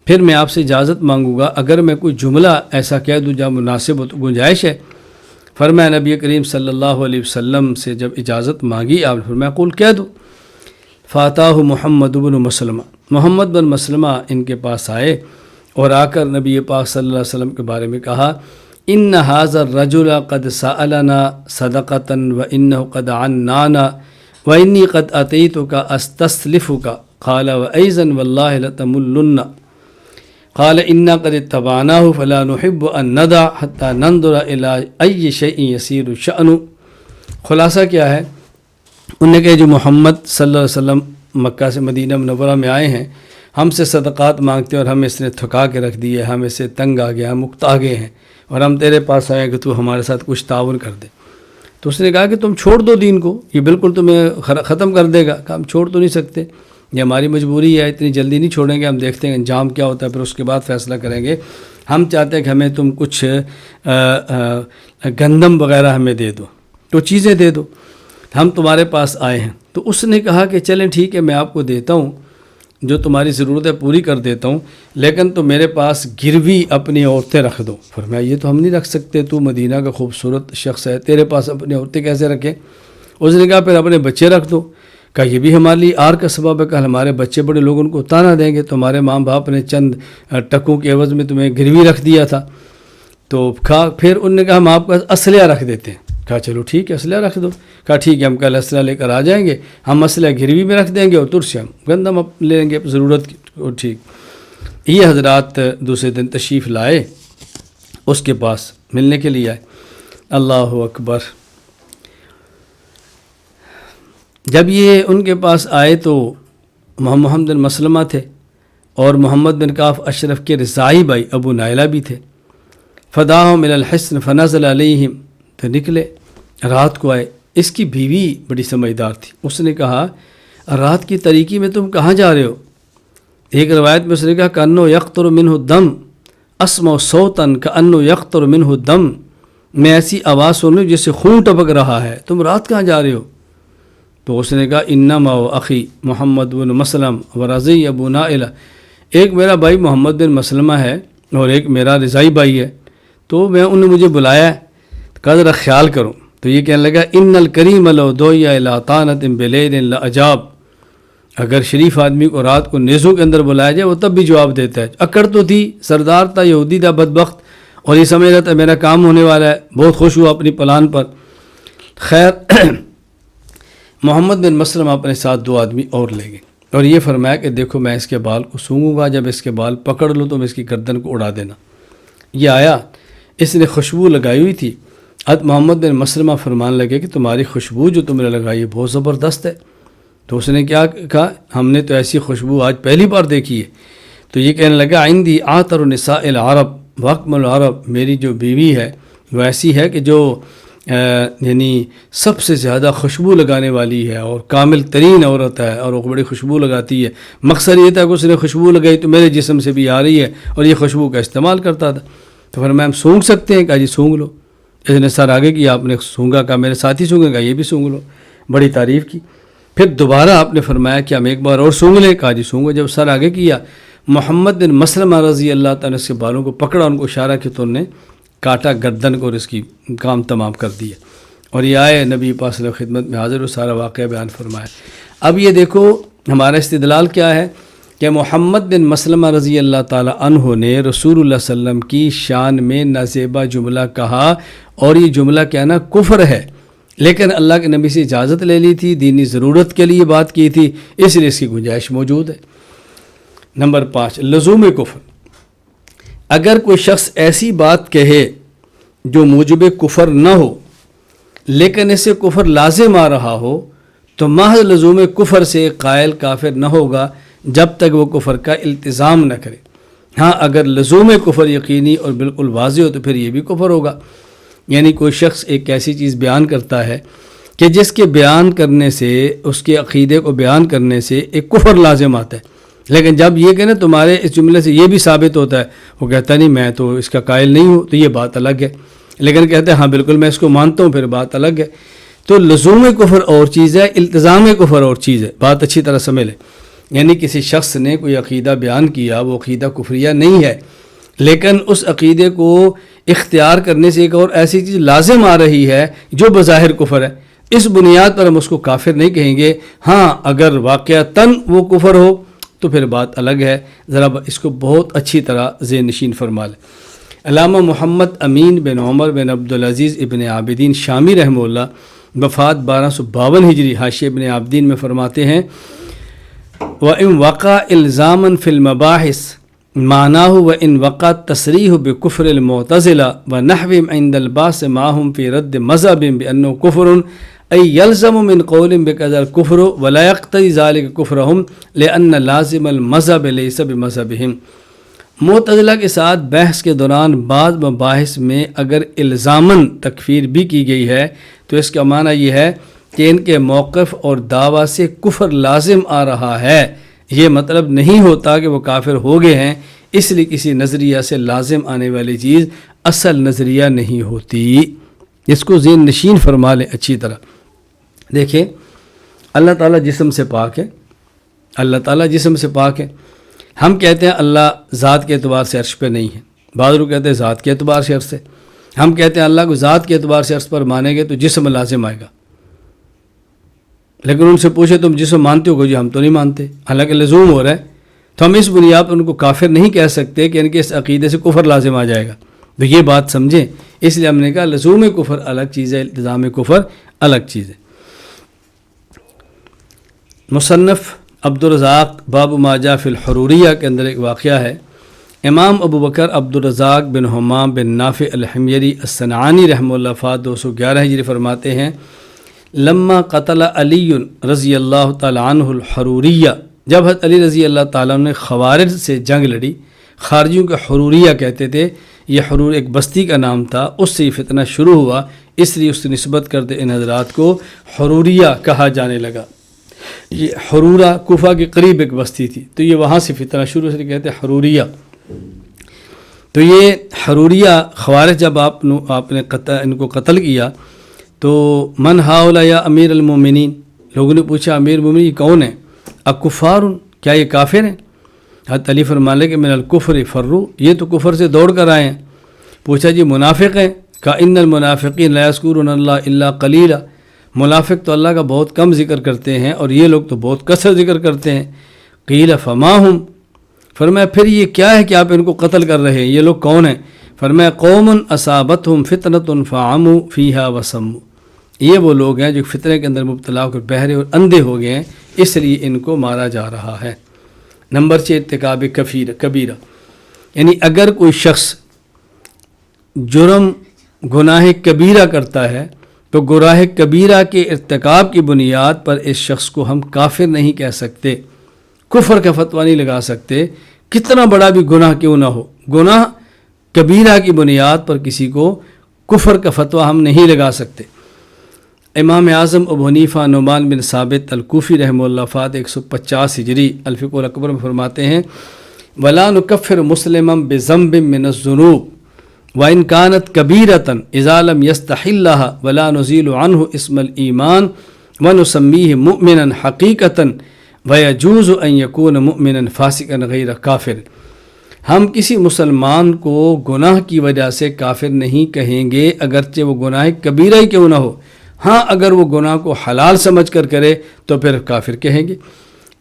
[SPEAKER 1] پھر میں آپ سے اجازت مانگوں گا اگر میں کوئی جملہ ایسا کہہ دوں جہاں مناسب ہو تو گنجائش ہے۔ فرمایا نبی کریم صلی اللہ علیہ وسلم سے جب اجازت مانگی آپ نے فرمایا قول کہہ دو۔ فاتاہ محمد بن مسلمہ، محمد بن مسلمہ ان کے پاس آئے اور آ کر نبی پاک صلی اللہ علیہ وسلم کے بارے میں کہا ان ھذا الرجل قد سألنا صدقۃ وانہ قد عنانا وانی قد اتیتک استسلفک، قال وایذا واللہ لتملن، قال انا قد اتبعناہ فلا نحب ان ندع حتى ننظر الى ای شیء یسیر الشأن۔ خلاصہ کیا ہے؟ انہوں نے کہا جو محمد صلی اللہ علیہ وسلم مکہ سے مدینہ منورہ میں آئے ہیں، ہم سے صدقات مانگتے ہیں اور ہم اس نے تھکا کے رکھ دی ہے، ہم اس سے تنگ آ گیا، ہم مکتا گئے ہیں، اور ہم تیرے پاس آئے کہ تو ہمارے ساتھ کچھ تعاون کر دے۔ تو اس نے کہا کہ تم چھوڑ دو دین کو، یہ بالکل تمہیں ختم کر دے گا۔ کہ ہم چھوڑ تو نہیں سکتے، یہ ہماری مجبوری ہے، اتنی جلدی نہیں چھوڑیں گے، ہم دیکھتے ہیں انجام کیا ہوتا ہے، پھر اس کے بعد فیصلہ کریں گے۔ ہم چاہتے ہیں کہ ہمیں تم کچھ گندم وغیرہ ہمیں دے دو، تو چیزیں دے دو، ہم تمہارے پاس آئے ہیں۔ تو اس نے کہا کہ چلیں ٹھیک ہے، میں آپ کو دیتا ہوں، جو تمہاری ضرورت ہے پوری کر دیتا ہوں، لیکن تو میرے پاس گروی اپنی عورتیں رکھ دو۔ فرمایا یہ تو ہم نہیں رکھ سکتے، تو مدینہ کا خوبصورت شخص ہے، تیرے پاس اپنی عورتیں کیسے رکھیں؟ اس نے کہا پھر اپنے بچے رکھ دو۔ کہا یہ بھی ہمارے لیے آر کا سبب ہے، کہ ہمارے بچے بڑے لوگ ان کو تانا دیں گے، تمہارے ماں باپ نے چند ٹکوں کے عوض میں تمہیں گروی رکھ دیا تھا۔ تو پھر انہوں نے کہا ہم آپ کا اسلحہ رکھ دیتے ہیں۔ کہا چلو ٹھیک ہے، اسلحہ رکھ دو۔ کہا ٹھیک ہے، ہم کل اسلحہ لے کر آ جائیں گے، ہم اسلحہ گروی میں رکھ دیں گے اور تر سے ہم گندم لے لیں گے ضرورت کی۔ اور ٹھیک، یہ حضرات دوسرے دن تشریف لائے، اس کے پاس ملنے کے لیے آئے۔ اللہ اکبر۔ جب یہ ان کے پاس آئے تو محمد بن مسلمہ تھے اور محمد بن کعب اشرف کے رضائی بھائی ابو نائلہ بھی تھے۔ فداہم الی الحصن فنزل علیہم، تو نکلے، رات کو آئے، اس کی بیوی بڑی سمجھدار تھی، اس نے کہا رات کی تاریکی میں تم کہاں جا رہے ہو؟ ایک روایت میں اس نے کہا کأنہ یقطر منہ دم اسمع صوتا کأنہ یقطر منہ دم، میں ایسی آواز سن رہی ہوں جس سے خون ٹپک رہا ہے، تم رات کہاں جا رہے ہو؟ تو اس نے کہا انما اخی محمد بن مسلم و رضی ابو نائلہ، ایک میرا بھائی محمد بن مسلمہ ہے اور ایک میرا رضائی بھائی ہے، تو انہوں نے مجھے بلایا ہے، کہا ذرا خیال کرو۔ تو یہ کہنے لگا ان الکریم لو دعی الی طعنۃ بلیل لاجاب، اگر شریف آدمی کو رات کو نیزوں کے اندر بلایا جائے وہ تب بھی جواب دیتا ہے۔ اکڑ تو تھی، سردار تھا، یہودی تھا بدبخت، اور یہ سمجھ رہا تھا میرا کام ہونے والا ہے، بہت خوش ہوا اپنی پلان پر۔ خیر محمد بن مسلمہ اپنے ساتھ 2 آدمی اور لے گئے اور یہ فرمایا کہ دیکھو میں اس کے بال کو سونگوں گا، جب اس کے بال پکڑ لو تو میں اس کی گردن کو اڑا دینا۔ یہ آیا، اس نے خوشبو لگائی ہوئی تھی، حضرت محمد بن مسلمہ فرمان لگے کہ تمہاری خوشبو جو تم نے لگائی ہے بہت زبردست ہے۔ تو اس نے کیا کہا ہم نے تو ایسی خوشبو آج پہلی بار دیکھی ہے۔ تو یہ کہنے لگا عندی عطر نساء العرب واکمل العرب، میری جو بیوی ہے وہ ایسی ہے کہ جو یعنی سب سے زیادہ خوشبو لگانے والی ہے اور کامل ترین عورت ہے اور وہ بڑی خوشبو لگاتی ہے۔ مقصد یہ تھا کہ اس نے خوشبو لگائی تو میرے جسم سے بھی آ رہی ہے اور یہ خوشبو کا استعمال کرتا تھا۔ تو پھر ہم سونگ سکتے ہیں؟ کہا جی سونگ لو۔ اس نے سر آگے کیا، آپ نے سونگا، کہا میرے ساتھی سونگے، کہا یہ بھی سونگ لو، بڑی تعریف کی۔ پھر دوبارہ آپ نے فرمایا کہ ہم ایک بار اور سونگ لیں، کہا جی سونگو۔ جب سر آگے کیا محمد بن مسلمہ رضی اللہ تعالیٰ اس کے بالوں کو پکڑا، ان کو اشارہ کیا تو انہوں نے کاٹا گردن کو اور اس کی کام تمام کر دیا، اور یہ آئے نبی پاک صلی اللہ علیہ وسلم خدمت میں حاضر و سارا واقعہ بیان فرمایا۔ اب یہ دیکھو ہمارا استدلال کیا ہے کہ محمد بن مسلمہ رضی اللہ تعالیٰ عنہ نے رسول اللہ صلی اللہ علیہ وسلم کی شان میں نازیبا جملہ کہا، اور یہ جملہ کہنا کفر ہے، لیکن اللہ کے نبی سے اجازت لے لی تھی، دینی ضرورت کے لیے بات کی تھی، اس لیے اس کی گنجائش موجود ہے۔ نمبر 5 لزوم کفر، اگر کوئی شخص ایسی بات کہے جو موجب کفر نہ ہو لیکن اسے کفر لازم آ رہا ہو تو محض لزوم کفر سے قائل کافر نہ ہوگا جب تک وہ کفر کا التزام نہ کرے۔ ہاں اگر لزوم کفر یقینی اور بالکل واضح ہو تو پھر یہ بھی کفر ہوگا۔ یعنی کوئی شخص ایک ایسی چیز بیان کرتا ہے کہ جس کے بیان کرنے سے، اس کے عقیدے کو بیان کرنے سے ایک کفر لازم آتا ہے، لیکن جب یہ کہ نا تمہارے اس جملے سے یہ بھی ثابت ہوتا ہے، وہ کہتا نہیں میں تو اس کا قائل نہیں ہوں، تو یہ بات الگ ہے، لیکن کہتے ہیں ہاں بالکل میں اس کو مانتا ہوں، پھر بات الگ ہے۔ تو لزوم کفر اور چیز ہے، التزام کفر اور چیز ہے، بات اچھی طرح سمجھ لیں۔ یعنی کسی شخص نے کوئی عقیدہ بیان کیا، وہ عقیدہ کفریہ نہیں ہے، لیکن اس عقیدے کو اختیار کرنے سے ایک اور ایسی چیز لازم آ رہی ہے جو بظاہر کفر ہے، اس بنیاد پر ہم اس کو کافر نہیں کہیں گے۔ ہاں اگر واقعتاً وہ کفر ہو تو پھر بات الگ ہے، ذرا اس کو بہت اچھی طرح ذہن نشین فرما لیں۔ علامہ محمد امین بن عمر بن عبدالعزیز ابن عابدین شامی رحمہ اللہ وفات 1252 ہجری، حاشیہ ابن عابدین میں فرماتے ہیں وَإِن وَقَعَ إِلْزَامًا فِي الْمَبَاحِثِ مَعْنَاهُ وَإِن وَقَعَ التَّصْرِيحُ بِكُفْرِ الْمُعْتَزِلَةِ وَنَحْوِهِمْ عِنْدَ الْبَعْثِ مَعَهُمْ فِي رَدِّ مَذْهَبٍ بِأَنَّهُ كُفْرٌ أي يلزم من قول بكذا الكفر ولا يقتضي ذلك كفرهم لأن لازم المذهب ليس بمذهبهم۔ معتزلہ کے ساتھ بحث کے دوران بعض مباحث میں اگر الزاماً تکفیر بھی کی گئی ہے تو اس کا معنی یہ ہے کہ ان کے موقف اور دعویٰ سے کفر لازم آ رہا ہے، یہ مطلب نہیں ہوتا کہ وہ کافر ہو گئے ہیں، اس لیے کسی نظریہ سے لازم آنے والی چیز اصل نظریہ نہیں ہوتی۔ اس کو ذہن نشین فرما لیں اچھی طرح۔ دیکھیں اللہ تعالیٰ جسم سے پاک ہے، اللہ تعالیٰ جسم سے پاک ہے۔ ہم کہتے ہیں اللہ ذات کے اعتبار سے عرش پہ نہیں ہے، بعض لوگ کہتے ہیں ذات کے اعتبار سے عرش ہے۔ ہم کہتے ہیں اللہ کو ذات کے اعتبار سے عرش پر مانیں گے تو جسم لازم آئے گا، لیکن ان سے پوچھے تم جسم مانتے ہو؟ جی ہم تو نہیں مانتے، حالانکہ لزوم ہو رہا ہے، تو ہم اس بنیاد پر ان کو کافر نہیں کہہ سکتے کہ ان کے اس عقیدے سے کفر لازم آ جائے گا۔ تو یہ بات سمجھیں، اس لیے ہم نے کہا لزوم کفر الگ چیز ہے، التزام کفر الگ چیز ہے۔ مصنف عبدالرزاق باب ما جاء فی الحروریہ کے اندر ایک واقعہ ہے۔ امام ابو بکر عبدالرزاق بن حمام بن نافع الحمیری الصنعانی رحمہ اللہ وفات 211 ہجری فرماتے ہیں لما قتل علی رضی اللہ تعالی عنہ الحروریہ، جب حضرت علی رضی اللہ تعالیٰ نے خوارج سے جنگ لڑی، خارجیوں کے حروریہ کہتے تھے، یہ حرور ایک بستی کا نام تھا، اس سے یہ فتنہ شروع ہوا، اس لیے اس سے نسبت کرتے ان حضرات کو حروریہ کہا جانے لگا۔ یہ حرورہ کوفہ کے قریب ایک بستی تھی، تو یہ وہاں سے فتنہ شروع سے کہتے ہیں حروریہ۔ تو یہ حروریہ خوارج جب آپ نے ان کو قتل کیا تو من ہاؤلا یا امیر المومنین، لوگوں نے پوچھا امیر المومنین یہ کون ہے؟ اکفار، کیا یہ کافر ہیں؟ حضرت علی فرمانے کہ من الکفر فرو، یہ تو کفر سے دوڑ کر آئے ہیں۔ پوچھا جی منافق ہیں؟ کہ ان المنافقین لا یذکرون اللہ الا قلیلا، منافق تو اللہ کا بہت کم ذکر کرتے ہیں اور یہ لوگ تو بہت کثر ذکر کرتے ہیں۔ قیل فما ہم، فرمایا پھر یہ کیا ہے کہ آپ ان کو قتل کر رہے ہیں، یہ لوگ کون ہیں؟ فرمایا قوم اصابتہم فتنۃ فعموا فیہا وسموا، یہ وہ لوگ ہیں جو فتنے کے اندر مبتلا ہو کر بہرے اور اندھے ہو گئے ہیں، اس لیے ان کو مارا جا رہا ہے۔ نمبر 6 ارتکاب کبیرہ، یعنی اگر کوئی شخص جرم گناہ کبیرہ کرتا ہے تو گناہ کبیرہ کے ارتکاب کی بنیاد پر اس شخص کو ہم کافر نہیں کہہ سکتے، کفر کا فتویٰ نہیں لگا سکتے، کتنا بڑا بھی گناہ کیوں نہ ہو۔ گناہ کبیرہ کی بنیاد پر کسی کو کفر کا فتویٰ ہم نہیں لگا سکتے۔ امام اعظم ابو حنیفہ نعمان بن ثابت الکوفی رحمہ اللہ فات 150 ہجری الفقہ الاکبر میں فرماتے ہیں وَلَا نُكَفِّرُ مُسْلِمًا بِذَنْبٍ مِّنَ الذُّنُوبِ وَإِنْ كَانَتْ كَبِيرَةً إِذَا لَمْ يَسْتَحِلَّهَا وَلَا نُزِيلُ عَنْهُ اسْمَ الْإِيمَانِ وَنُسَمِّيهِ مُؤْمِنًا حَقِيقَةً وَيَجُوزُ أَن يَكُونَ مُؤْمِنًا فَاسِقًا غَيْرَ كَافِرٍ، ہم کسی مسلمان کو گناہ کی وجہ سے کافر نہیں کہیں گے اگرچہ وہ گناہ کبیرہ ہی کیوں نہ ہو، ہاں اگر وہ گناہ کو حلال سمجھ کر کرے تو پھر کافر کہیں گے۔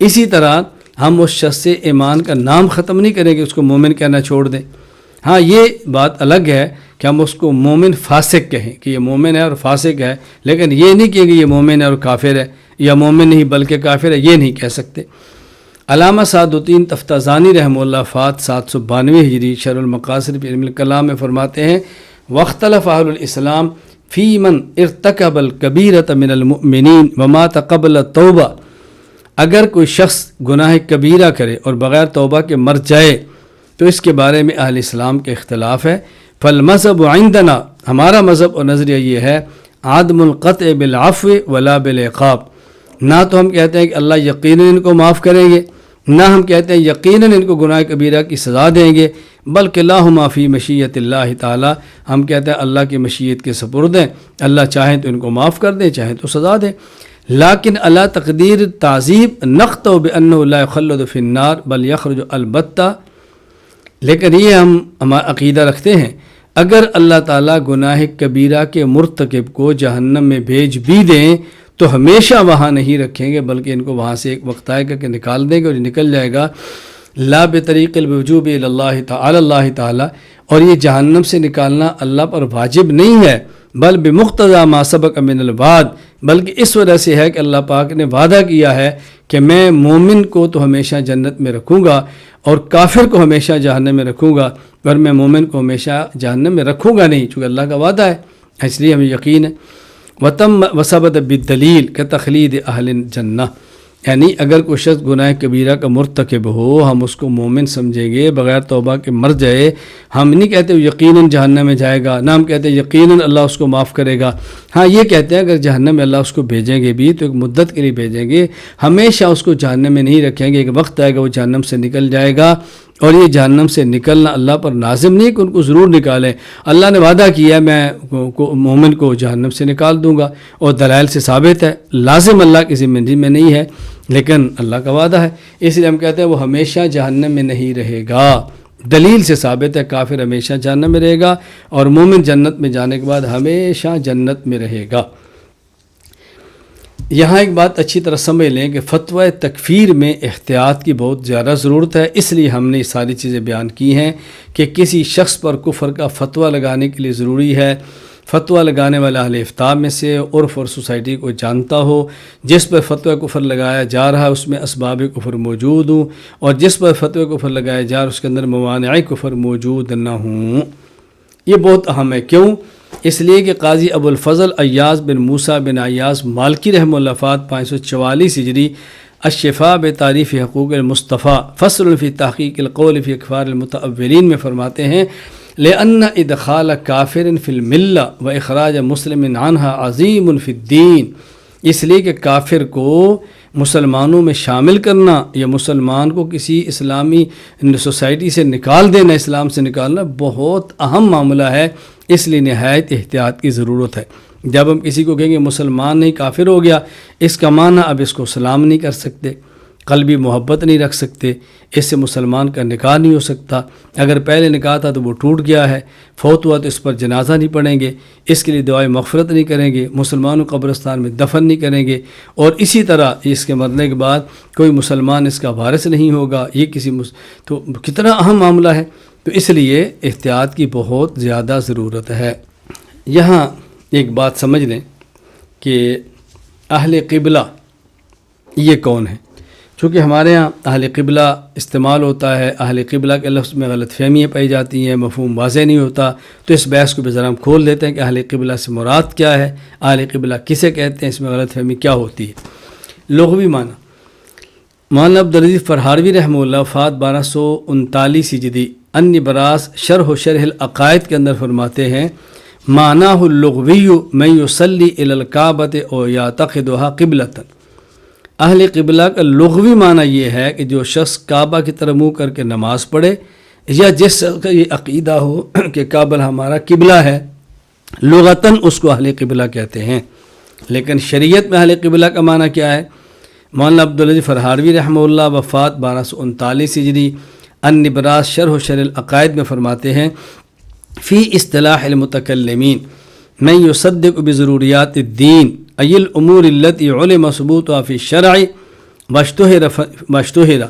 [SPEAKER 1] اسی طرح ہم اس شخص سے ایمان کا نام ختم نہیں کریں گے، اس کو مومن کہنا چھوڑ دیں۔ ہاں یہ بات الگ ہے کہ ہم اس کو مومن فاسق کہیں کہ یہ مومن ہے اور فاسق ہے، لیکن یہ نہیں کہیں گے یہ مومن ہے اور کافر ہے، یا مومن نہیں بلکہ کافر ہے، یہ نہیں کہہ سکتے۔ علامہ سعد الدین تفتازانی رحمہ اللہ فات 792 ہجری شرح المقاصد فی علم الکلام میں فرماتے ہیں واختلف اہل الاسلام فی من ارتکب الکبیرۃ من المؤمنین ومات قبل التوبہ، اگر کوئی شخص گناہ کبیرہ کرے اور بغیر توبہ کے مر جائے تو اس کے بارے میں اہل اسلام کے اختلاف ہے۔ فالمذہب عندنا، ہمارا مذہب اور نظریہ یہ ہے عدم القطع بالعفو ولا بالعقاب، نہ تو ہم کہتے ہیں کہ اللہ یقیناً ان کو معاف کریں گے، نہ ہم کہتے ہیں یقیناً ان کو گناہ کبیرہ کی سزا دیں گے، بلکہ اللہم فی مشیت اللہ تعالی، ہم کہتے ہیں اللہ کی مشیت کے سپرد ہیں، اللہ چاہیں تو ان کو معاف کر دیں، چاہیں تو سزا دیں۔ لیکن اللہ تقدیر تعذیب نقطع بأنہ لا یخلد فی النار بل یخرج البتہ، لیکن یہ ہم عقیدہ رکھتے ہیں اگر اللہ تعالیٰ گناہ کبیرہ کے مرتکب کو جہنم میں بھیج بھی دیں تو ہمیشہ وہاں نہیں رکھیں گے، بلکہ ان کو وہاں سے ایک وقت آئے گا کہ نکال دیں گے اور یہ نکل جائے گا۔ لا بطریق الوجوب الی اللہ تعالی، اور یہ جہنم سے نکالنا اللہ پر واجب نہیں ہے، بل بمقتضی ما سبق من الوعد، بلکہ اس وجہ سے ہے کہ اللہ پاک نے وعدہ کیا ہے کہ میں مومن کو تو ہمیشہ جنت میں رکھوں گا اور کافر کو ہمیشہ جہنم میں رکھوں گا، اور میں مومن کو ہمیشہ جہنم میں رکھوں گا نہیں، چونکہ اللہ کا وعدہ ہے، اس لیے ہمیں یقین ہے۔ وتم وثبت بالدلیل کتخلید اہل الجنہ، یعنی اگر کوئی شخص گناہ کبیرہ کا مرتکب ہو ہم اس کو مومن سمجھیں گے، بغیر توبہ کے مر جائے، ہم نہیں کہتے یقیناً جہنم میں جائے گا، نہ ہم کہتے یقیناً اللہ اس کو معاف کرے گا، ہاں یہ کہتے ہیں اگر جہنم میں اللہ اس کو بھیجیں گے بھی تو ایک مدت کے لیے بھیجیں گے، ہمیشہ اس کو جہنم میں نہیں رکھیں گے، ایک وقت آئے گا وہ جہنم سے نکل جائے گا، اور یہ جہنم سے نکلنا اللہ پر لازم نہیں کہ ان کو ضرور نکالیں، اللہ نے وعدہ کیا ہے میں مومن کو جہنم سے نکال دوں گا، اور دلائل سے ثابت ہے، لازم اللہ کی ذمہ میں نہیں ہے لیکن اللہ کا وعدہ ہے، اس لیے ہم کہتے ہیں وہ ہمیشہ جہنم میں نہیں رہے گا، دلیل سے ثابت ہے کافر ہمیشہ جہنم میں رہے گا اور مومن جنت میں جانے کے بعد ہمیشہ جنت میں رہے گا۔ یہاں ایک بات اچھی طرح سمجھ لیں کہ فتویٰ تکفیر میں احتیاط کی بہت زیادہ ضرورت ہے، اس لیے ہم نے یہ ساری چیزیں بیان کی ہیں کہ کسی شخص پر کفر کا فتویٰ لگانے کے لیے ضروری ہے فتویٰ لگانے والا اہل افتاء میں سے عرف اور سوسائٹی کو جانتا ہو، جس پر فتویٰ کفر لگایا جا رہا ہے اس میں اسباب کفر موجود ہوں، اور جس پر فتویٰ کفر لگایا جا رہا ہے اس کے اندر موانع کفر موجود نہ ہوں۔ یہ بہت اہم ہے، کیوں؟ اس لیے کہ قاضی ابو الفضل ایاز بن موسیٰ بن ایاز مالکی رحمہ اللہ فات 544 ہجری الشفاء بتعریف حقوق المصطفیٰ فصل فی تحقیق القول فی اکفار المتأولین میں فرماتے ہیں لأن ادخال کافر فی الملہ و اخراج مسلم عنہا عظیم فی الدین، اس لیے کہ کافر کو مسلمانوں میں شامل کرنا یا مسلمان کو کسی اسلامی سوسائٹی سے نکال دینا، اسلام سے نکالنا بہت اہم معاملہ ہے، اس لیے نہایت احتیاط کی ضرورت ہے۔ جب ہم کسی کو کہیں گے مسلمان نہیں کافر ہو گیا، اس کا معنی اب اس کو سلام نہیں کر سکتے، قلبی محبت نہیں رکھ سکتے، اس سے مسلمان کا نکاح نہیں ہو سکتا، اگر پہلے نکاح تھا تو وہ ٹوٹ گیا ہے، فوت ہوا تو اس پر جنازہ نہیں پڑھیں گے، اس کے لیے دعائے مغفرت نہیں کریں گے، مسلمانوں قبرستان میں دفن نہیں کریں گے، اور اسی طرح اس کے مرنے کے بعد کوئی مسلمان اس کا وارث نہیں ہوگا، یہ تو کتنا اہم معاملہ ہے، تو اس لیے احتیاط کی بہت زیادہ ضرورت ہے۔ یہاں ایک بات سمجھ لیں کہ اہل قبلہ یہ کون ہیں؟ چونکہ ہمارے ہاں اہل قبلہ استعمال ہوتا ہے، اہل قبلہ کے لفظ میں غلط فہمیاں پائی جاتی ہیں، مفہوم واضح نہیں ہوتا، تو اس بحث کو بھی ذرا ہم کھول دیتے ہیں کہ اہل قبلہ سے مراد کیا ہے، اہل قبلہ کسے کہتے ہیں، اس میں غلط فہمی کیا ہوتی ہے۔ لغوی معنی، مولانا عبدالعزیز فرہاروی رحمہ اللہ وفات 1239 ہجری النبراس شرح و شرح العقائد کے اندر فرماتے ہیں، معناہ اللغوی من یصلی الی الکعبۃ او یعتقدھا قبلۃ، اہل قبلہ کا لغوی معنی یہ ہے کہ جو شخص کعبہ کی طرف منہ کر کے نماز پڑھے، یا جس شخص کا یہ عقیدہ ہو کہ کعبہ ہمارا قبلہ ہے، لغتاً اس کو اہل قبلہ کہتے ہیں۔ لیکن شریعت میں اہل قبلہ کا معنی کیا ہے؟ مولانا عبدالعزیز فرہاروی رحمہ اللہ وفات 1239 ہجری النبراس شرح و شرح العقائد میں فرماتے ہیں، فی اصطلاح المتکلمین من یصدق بضروریات الدین ای الامور التي علم ثبوتها فی الشرع واشتہر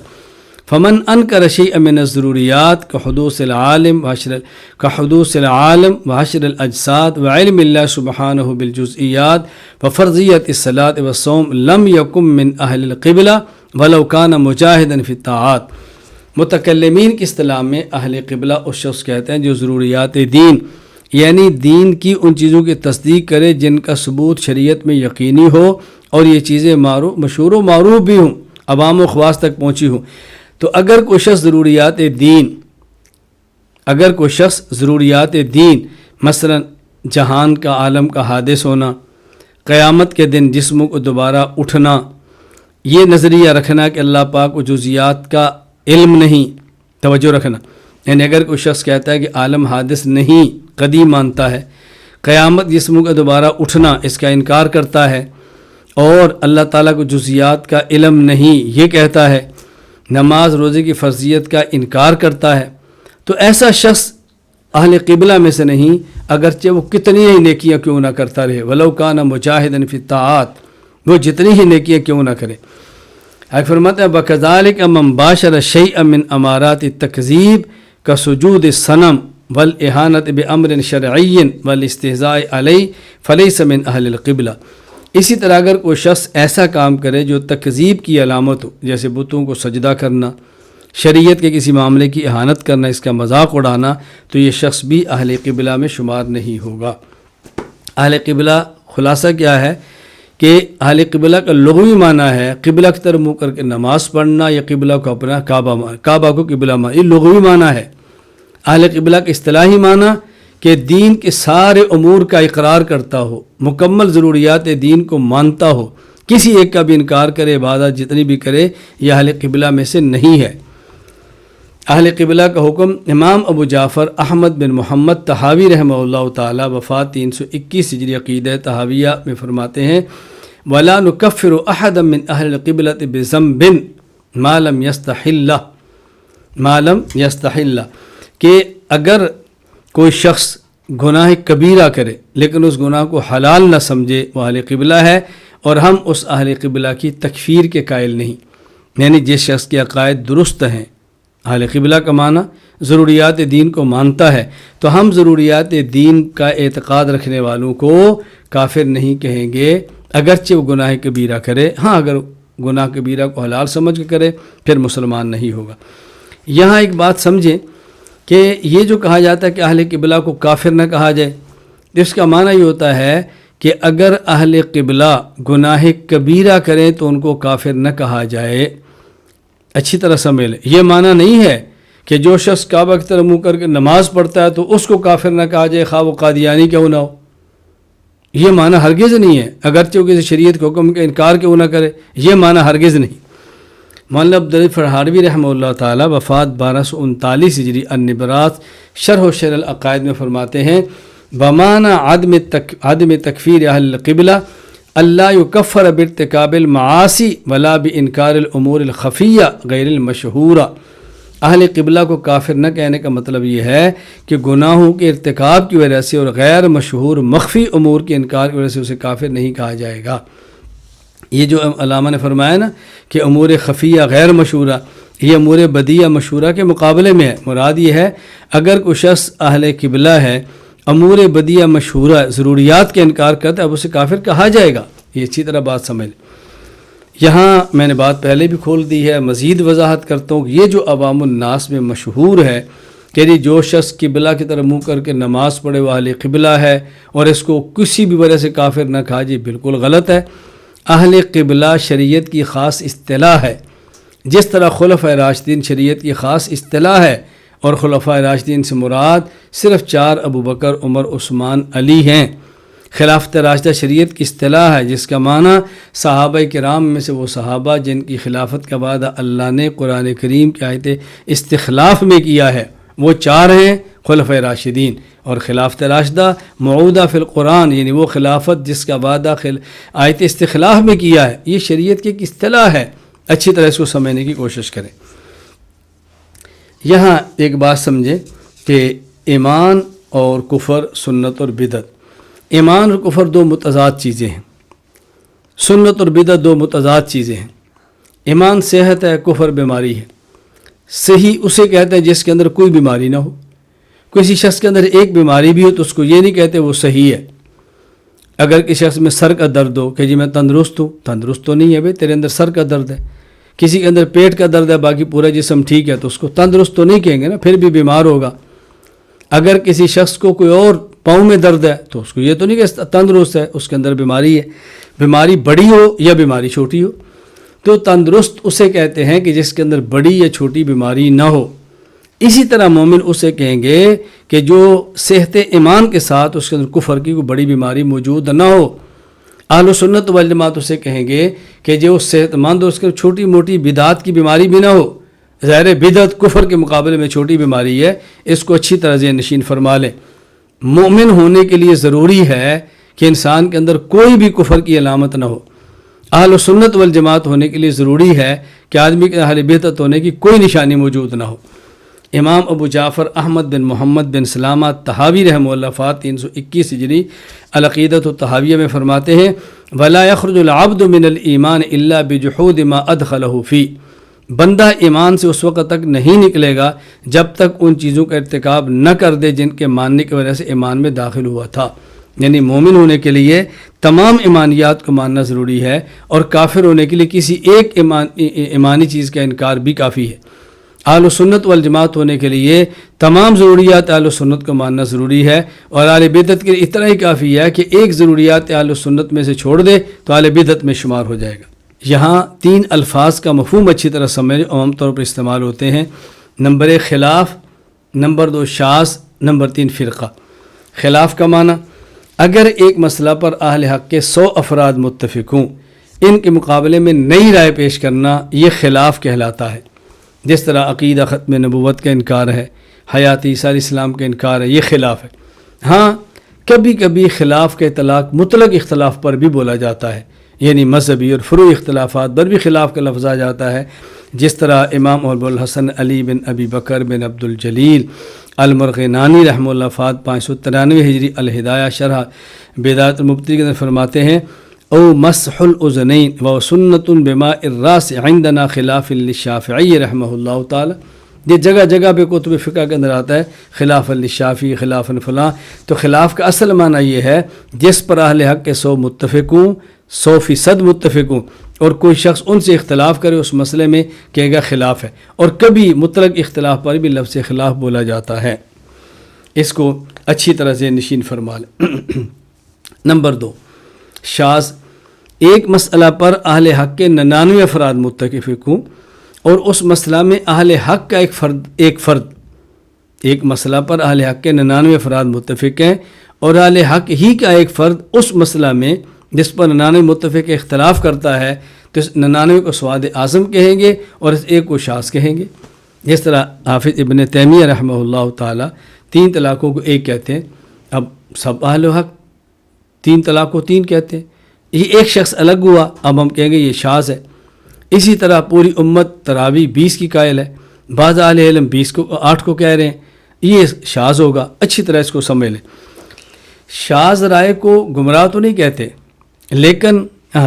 [SPEAKER 1] فمن انکر شیئا من الضروریات کحدوث العالم وحشر الاجساد وعلم اللہ سبحانہ بالجزئیات وفرضیت الصلاۃ والصوم لم یکن من اہل القبلہ ولو کان مجاہدا فی الطاعات۔ متکلمین کی اصطلاح میں اہل قبلہ اس شخص کہتے ہیں جو ضروریات دین، یعنی دین کی ان چیزوں کی تصدیق کرے جن کا ثبوت شریعت میں یقینی ہو اور یہ چیزیں مشہور و معروف بھی ہوں، عوام و خواص تک پہنچی ہوں۔ تو اگر کوئی شخص ضروریات دین مثلا جہان کا عالم کا حادث ہونا، قیامت کے دن جسموں کو دوبارہ اٹھنا، یہ نظریہ رکھنا کہ اللہ پاک کو جزیات کا علم نہیں، توجہ رکھنا، یعنی اگر کوئی شخص کہتا ہے کہ عالم حادث نہیں، قدیم مانتا ہے، قیامت جسموں کا دوبارہ اٹھنا اس کا انکار کرتا ہے، اور اللہ تعالیٰ کو جزیات کا علم نہیں یہ کہتا ہے، نماز روزے کی فرضیت کا انکار کرتا ہے، تو ایسا شخص اہل قبلہ میں سے نہیں، اگرچہ وہ کتنی ہی نیکیاں کیوں نہ کرتا رہے، ولو کان مجاہدا فی الطاعات، وہ جتنی ہی نیکیاں کیوں نہ کرے۔ فرماتے ہیں وَكَذَلِكَ مَنْ بَاشَرَ شَيْئًا مِّنْ أَمَارَاتِ التَّكْذِيبِ كَسُجُودِ الصَّنَمِ وَالْإِهَانَةِ بِأَمْرٍ شَرْعِيٍّ وَالِاسْتِهْزَاءِ عَلَيْهِ فَلَيْسَ مِنْ أَهْلِ الْقِبْلَةِ۔ اسی طرح اگر کوئی شخص ایسا کام کرے جو تکذیب کی علامت ہو، جیسے بتوں کو سجدہ کرنا، شریعت کے کسی معاملے کی اہانت کرنا، اس کا مذاق اڑانا، تو یہ شخص بھی اہل قبلہ میں شمار نہیں ہوگا۔ اہل قبلہ خلاصہ کیا ہے کہ اہل قبلہ کا لغوی معنی ہے قبلہ کی طرف منہ کر کے نماز پڑھنا، یا قبلہ کو اپنا کعبہ کو قبلہ مانا، یہ لغوی معنی ہے۔ اہل قبلہ کا اصطلاحی معنی کہ دین کے سارے امور کا اقرار کرتا ہو، مکمل ضروریات دین کو مانتا ہو، کسی ایک کا بھی انکار کرے، عبادت جتنی بھی کرے، یہ اہل قبلہ میں سے نہیں ہے۔ اہل قبلہ کا حکم امام ابو جعفر احمد بن محمد طحاوی رحمہ اللہ تعالی وفات 321 ہجری عقیدہ طحاویہ میں فرماتے ہیں وَلَا نُكَفِّرُ أَحَدًا مِّنْ أَهْلِ الْقِبْلَةِ بِذَنْبٍ مَا لَمْ يَسْتَحِلَّ، کہ اگر کوئی شخص گناہ کبیرہ کرے لیکن اس گناہ کو حلال نہ سمجھے، وہ اہل قبلہ ہے، اور ہم اس اہل قبلہ کی تکفیر کے قائل نہیں، یعنی جس شخص کے عقائد درست ہیں، اہل قبلہ کا معنی ضروریات دین کو مانتا ہے، تو ہم ضروریات دین کا اعتقاد رکھنے والوں کو کافر نہیں کہیں گے اگرچہ وہ گناہ کبیرہ کرے۔ ہاں اگر گناہ کبیرہ کو حلال سمجھ کے کرے پھر مسلمان نہیں ہوگا۔ یہاں ایک بات سمجھیں کہ یہ جو کہا جاتا ہے کہ اہل قبلہ کو کافر نہ کہا جائے، اس کا معنی یہ ہوتا ہے کہ اگر اہل قبلہ گناہ کبیرہ کریں تو ان کو کافر نہ کہا جائے۔ اچھی طرح سمجھ لیں، یہ معنی نہیں ہے کہ جو شخص کعبہ کی طرف منہ کر کے نماز پڑھتا ہے تو اس کو کافر نہ کہا جائے، خواہ وہ قادیانی کیوں نہ ہو، یہ معنی ہرگز نہیں ہے، اگرچہ وہ کسی شریعت کے حکم کا انکار کیوں نہ کرے، یہ معنی ہرگز نہیں۔ مولانا عبدالعزیز فرہاڑوی رحمہ اللہ تعالی وفات 1239 ہجری النبرات شرح و شرح العقائد میں فرماتے ہیں بمعنی عدم تکفیر اہل القبلہ اللہ یکفر بارتکاب المعاصی ولا بانکار الامور الخفیہ غیر المشہورہ۔ اہل قبلہ کو کافر نہ کہنے کا مطلب یہ ہے کہ گناہوں کے ارتکاب کی وجہ سے اور غیر مشہور مخفی امور کے انکار کی وجہ سے اسے کافر نہیں کہا جائے گا۔ یہ جو علامہ نے فرمایا نا کہ امور خفیہ غیر مشہورہ، یہ امور بدیہ مشہورہ کے مقابلے میں ہے۔ مراد یہ ہے اگر کوئی شخص اہل قبلہ ہے، امور بدیہ مشہورہ ضروریات کے انکار کرتا ہے، اب اسے کافر کہا جائے گا۔ یہ اچھی طرح بات سمجھ لیں۔ یہاں میں نے بات پہلے بھی کھول دی ہے، مزید وضاحت کرتا ہوں کہ یہ جو عوام الناس میں مشہور ہے کہ جو شخص قبلہ کی طرف منہ کر کے نماز پڑھے وہ اہل قبلہ ہے اور اس کو کسی بھی وجہ سے کافر نہ کہا جائے، بالکل غلط ہے۔ اہل قبلہ شریعت کی خاص اصطلاح ہے، جس طرح خلفائے راشدین شریعت کی خاص اصطلاح ہے، اور خلفائے راشدین سے مراد صرف 4 ابو بکر، عمر، عثمان، علی ہیں۔ خلافت راشدہ شریعت کی اصطلاح ہے جس کا معنی صحابہ کرام میں سے وہ صحابہ جن کی خلافت کا وعدہ اللہ نے قرآن کریم کی آیت استخلاف میں کیا ہے، وہ 4 ہیں خلفائے راشدین۔ اور خلافت راشدہ موعودہ فی القرآن، یعنی وہ خلافت جس کا وعدہ آیت استخلاف میں کیا ہے، یہ شریعت کی ایک اصطلاح ہے، اچھی طرح اس کو سمجھنے کی کوشش کریں۔ یہاں ایک بات سمجھیں کہ ایمان اور کفر، سنت اور بدعت، ایمان اور کفر 2 متضاد چیزیں ہیں، سنت اور بدعت 2 متضاد چیزیں ہیں۔ ایمان صحت ہے، کفر بیماری ہے۔ صحیح اسے کہتے ہیں جس کے اندر کوئی بیماری نہ ہو، کسی شخص کے اندر ایک بیماری بھی ہو تو اس کو یہ نہیں کہتے وہ صحیح ہے۔ اگر کسی شخص میں سر کا درد ہو کہ جی میں تندرست ہوں، تندرست تو نہیں ہے بھائی، تیرے اندر سر کا درد ہے۔ کسی کے اندر پیٹ کا درد ہے، باقی پورا جسم ٹھیک ہے، تو اس کو تندرست تو نہیں کہیں گے نا، پھر بھی بیمار ہوگا۔ اگر کسی شخص کو کوئی اور پاؤں میں درد ہے تو اس کو یہ تو نہیں کہ تندرست ہے، اس کے اندر بیماری ہے۔ بیماری بڑی ہو یا بیماری چھوٹی ہو، تو تندرست اسے کہتے ہیں کہ جس کے اندر بڑی یا چھوٹی بیماری نہ ہو۔ اسی طرح مومن اسے کہیں گے کہ جو صحت ایمان کے ساتھ اس کے اندر کفر کی کوئی بڑی بیماری موجود نہ ہو۔ اہل سنت والجماعت اسے کہیں گے کہ جو صحت مند ہو، اس کے چھوٹی موٹی بدعت کی بیماری بھی نہ ہو۔ ظاہر بدعت کفر کے مقابلے میں چھوٹی بیماری ہے، اس کو اچھی طرح ذہن نشین فرما لیں۔ مومن ہونے کے لیے ضروری ہے کہ انسان کے اندر کوئی بھی کفر کی علامت نہ ہو۔ اہل سنت والجماعت ہونے کے لیے ضروری ہے کہ آدمی کے اہل بدعت ہونے کی کوئی نشانی موجود نہ ہو۔ امام ابو جعفر احمد بن محمد بن سلامہ طحاوی رحمہ اللہ وفات 321 ہجری العقیدۃ الطحاویہ میں فرماتے ہیں ولا يخرج العبد من الایمان الا بجحود ما ادخله فی، بندہ ایمان سے اس وقت تک نہیں نکلے گا جب تک ان چیزوں کا ارتکاب نہ کر دے جن کے ماننے کی وجہ سے ایمان میں داخل ہوا تھا۔ یعنی مومن ہونے کے لیے تمام ایمانیات کو ماننا ضروری ہے، اور کافر ہونے کے لیے کسی ایک ایمانی چیز کا انکار بھی کافی ہے۔ اہل سنت والجماعت ہونے کے لیے تمام ضروریات اہل سنت کو ماننا ضروری ہے، اور اہل بدعت کے لیے اتنا ہی کافی ہے کہ ایک ضروریات اہل سنت میں سے چھوڑ دے تو اہل بدعت میں شمار ہو جائے گا۔ یہاں 3 الفاظ کا مفہوم اچھی طرح سمجھ عام طور پر استعمال ہوتے ہیں۔ نمبر 1 خلاف، نمبر 2 شاذ، نمبر 3 فرقہ۔ خلاف کا معنی اگر ایک مسئلہ پر اہل حق کے 100 افراد متفق ہوں، ان کے مقابلے میں نئی رائے پیش کرنا یہ خلاف کہلاتا ہے۔ جس طرح عقیدہ ختم نبوت کا انکار ہے، حیات عیسیٰ علیہ السلام کا انکار ہے، یہ خلاف ہے۔ ہاں کبھی کبھی خلاف کا اطلاق مطلق اختلاف پر بھی بولا جاتا ہے، یعنی مذہبی اور فروعی اختلافات پر بھی خلاف کا لفظ آ جاتا ہے، جس طرح امام ابو الحسن علی بن ابی بکر بن عبد الجلیل المرغینانی رحمہ اللہ وفات 593 ہجری الہدایہ شرح بدایۃ المبتدی کے اندر فرماتے ہیں او مسح الاذنین و سنت بماء الراس عندنا خلاف للشافعی رحمہ اللہ تعالی۔ یہ جگہ جگہ پہ کتب فقہ کے اندر آتا ہے خلاف للشافعی، خلاف فلاں، تو خلاف کا اصل معنی یہ ہے جس پر اہل حق کے 100 متفق ہوں، 100% متفق ہوں، اور کوئی شخص ان سے اختلاف کرے اس مسئلے میں کہے گا خلاف ہے۔ اور کبھی مطلق اختلاف پر بھی لفظ خلاف بولا جاتا ہے، اس کو اچھی طرح سے نشین فرما لیں۔ نمبر 2 شاذ، ایک مسئلہ پر اہل حق کے 99 افراد متفق ہوں اور اس مسئلہ میں اہل حق کا ایک مسئلہ پر اہل حق کے 99 افراد متفق ہیں، اور اہل حق ہی کا ایک فرد اس مسئلہ میں جس پر 99 متفق اختلاف کرتا ہے، تو اس 99 کو سواد اعظم کہیں گے اور اس ایک کو شاذ کہیں گے۔ جس طرح حافظ ابن تیمیہ رحمہ اللہ تعالی 3 طلاقوں کو ایک کہتے ہیں، اب سب اہل حق 3 طلاق کو 3 کہتے ہیں، یہ ایک شخص الگ ہوا، اب ہم کہیں گے یہ شاذ ہے۔ اسی طرح پوری امت تراویح 20 کی قائل ہے، بعض اہل علم 8 کو کہہ رہے ہیں، یہ شاذ ہوگا۔ اچھی طرح اس کو سمجھ لیں، شاذ رائے کو گمراہ تو نہیں کہتے، لیکن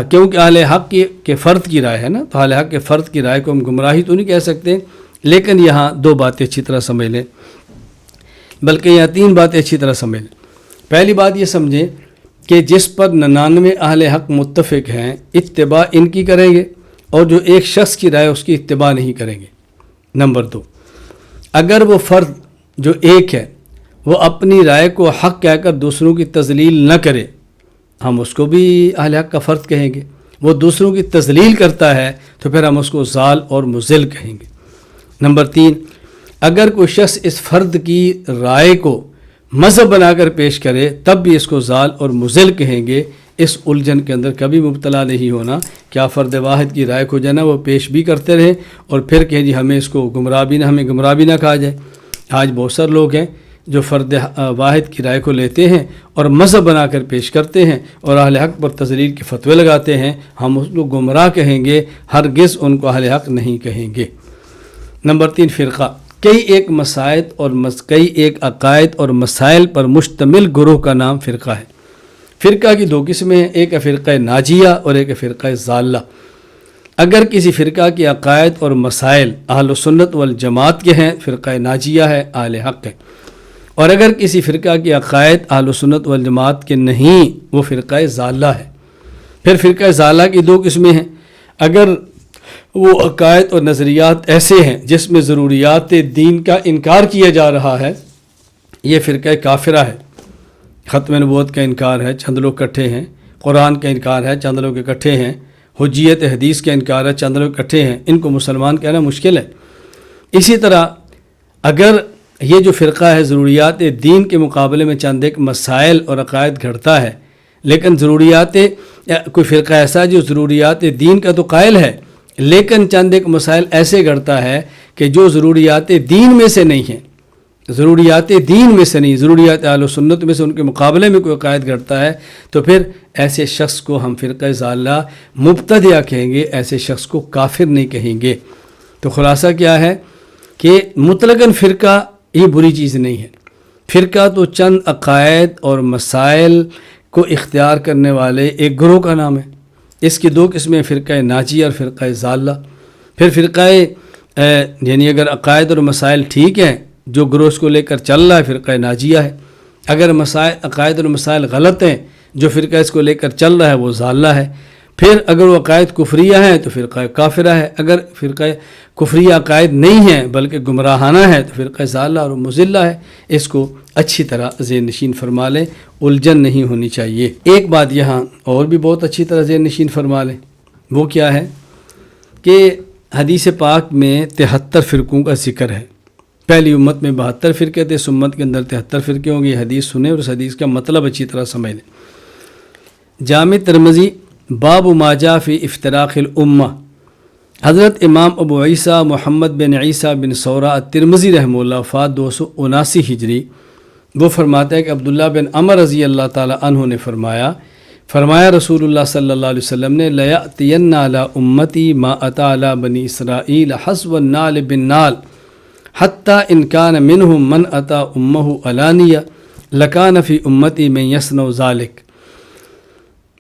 [SPEAKER 1] کیونکہ اہل حق کے فرد کی رائے ہے نا، تو اہل حق کے فرد کی رائے کو ہم گمراہی تو نہیں کہہ سکتے، لیکن یہاں 2 باتیں اچھی طرح سمجھ لیں، بلکہ یہاں 3 باتیں اچھی طرح سمجھ لیں۔ پہلی بات یہ سمجھیں کہ جس پر 99 اہل حق متفق ہیں، اتباع ان کی کریں گے، اور جو ایک شخص کی رائے اس کی اتباع نہیں کریں گے۔ نمبر 2، اگر وہ فرد جو ایک ہے وہ اپنی رائے کو حق کہہ کر دوسروں کی تضلیل نہ کرے، ہم اس کو بھی اہل حق کا فرد کہیں گے۔ وہ دوسروں کی تضلیل کرتا ہے تو پھر ہم اس کو ضال اور مضل کہیں گے۔ نمبر 3، اگر کوئی شخص اس فرد کی رائے کو مذہب بنا کر پیش کرے تب بھی اس کو ضال اور مضل کہیں گے۔ اس الجھن کے اندر کبھی مبتلا نہیں ہونا، کیا فرد واحد کی رائے کو جو ہے نا وہ پیش بھی کرتے رہیں اور پھر کہیں جی ہمیں گمراہ بھی نہ کہا جائے۔ آج بہت سارے لوگ ہیں جو فرد واحد کی رائے کو لیتے ہیں اور مذہب بنا کر پیش کرتے ہیں اور اہل حق پر تضلیل کے فتوے لگاتے ہیں، ہم اس کو گمراہ کہیں گے، ہرگز ان کو اہل حق نہیں کہیں گے۔ نمبر 3، فرقہ کئی ایک عقائد اور مسائل پر مشتمل گروہ کا نام فرقہ ہے۔ فرقہ کی 2 قسمیں ہیں، ایک ہے فرقہ ناجیہ اور ایک ہے فرقہ ضالہ۔ اگر کسی فرقہ کے عقائد اور مسائل اہل سنت والجماعت کے ہیں، فرقہ ناجیہ ہے، اہل حق ہے، اور اگر کسی فرقہ کے عقائد اہل سنت والجماعت کے نہیں، وہ فرقہ ضالہ ہے۔ پھر فرقہ ضالہ کی 2 قسمیں ہیں، اگر وہ عقائد اور نظریات ایسے ہیں جس میں ضروریات دین کا انکار کیا جا رہا ہے، یہ فرقہ کافرہ ہے۔ ختم نبوت کا انکار ہے، چند لوگ اکٹھے ہیں، قرآن کا انکار ہے، چند لوگ اکٹھے ہیں، حجیت حدیث کا انکار ہے، چند لوگ اکٹھے ہیں، ان کو مسلمان کہنا مشکل ہے۔ اسی طرح اگر یہ جو فرقہ ہے ضروریات دین کے مقابلے میں چند ایک مسائل اور عقائد گھڑتا ہے، لیکن کوئی فرقہ ایسا جو ضروریات دین کا تو قائل ہے لیکن چند ایک مسائل ایسے گھڑتا ہے کہ جو ضروریات دین میں سے نہیں ہیں، ضروریات اہل سنت میں سے ان کے مقابلے میں کوئی عقائد گھڑتا ہے، تو پھر ایسے شخص کو ہم فرقہ ضالہ مبتدع کہیں گے، ایسے شخص کو کافر نہیں کہیں گے۔ تو خلاصہ کیا ہے کہ مطلقاً فرقہ یہ بری چیز نہیں ہے، فرقہ تو چند عقائد اور مسائل کو اختیار کرنے والے ایک گروہ کا نام ہے۔ اس کی 2 قسمیں، فرقہ ناجیہ اور فرقہ ضالہ۔ پھر فرقہ یعنی اگر عقائد اور مسائل ٹھیک ہیں، جو گروہ اس کو لے کر چل رہا ہے، فرقہ ناجیہ ہے۔ اگر عقائد اور مسائل غلط ہیں، جو فرقہ اس کو لے کر چل رہا ہے، وہ ضالہ ہے۔ پھر اگر وہ عقائد کفریہ ہیں تو فرقہ کافرہ ہے، اگر فرقہ کفریہ عقائد نہیں ہیں بلکہ گمراہانہ ہے تو فرقہ ضالہ اور مضلہ ہے۔ اس کو اچھی طرح ذہن نشین فرما لیں، الجھن نہیں ہونی چاہیے۔ ایک بات یہاں اور بھی بہت اچھی طرح ذہن نشین فرما لیں، وہ کیا ہے کہ حدیث پاک میں 73 فرقوں کا ذکر ہے۔ پہلی امت میں 72 فرقے تھے، اس امت کے اندر 73 فرقے ہوں گے۔ حدیث سنیں اور اس حدیث کا مطلب اچھی طرح سمجھ لیں۔ جامع ترمذی باب ما جاء فی افتراق الامہ، حضرت امام ابو عیسیٰ محمد بن عیسیٰ بن ثورہ الترمذی رحمہ اللہ، وفات 279 ہجری، وہ فرماتا ہے کہ عبداللہ بن عمر رضی اللہ تعالی عنہ نے فرمایا رسول اللہ صلی اللہ علیہ وسلم نے لَيَأْتِيَنَّ عَلَىٰ أُمَّتِي مَا أَتَىٰ عَلَىٰ بَنِي إِسْرَائِيلَ حَسْوَ النَّالِ بِالنَّالِ حَتَّىٰ إِنْ كَانَ مِنْهُمْ مَنْ أَتَىٰ أُمَّهُ عَلَانِيَةً لَكَانَ فِي أُمَّتِي مَن يَصْنَعُ ذَلِكَ۔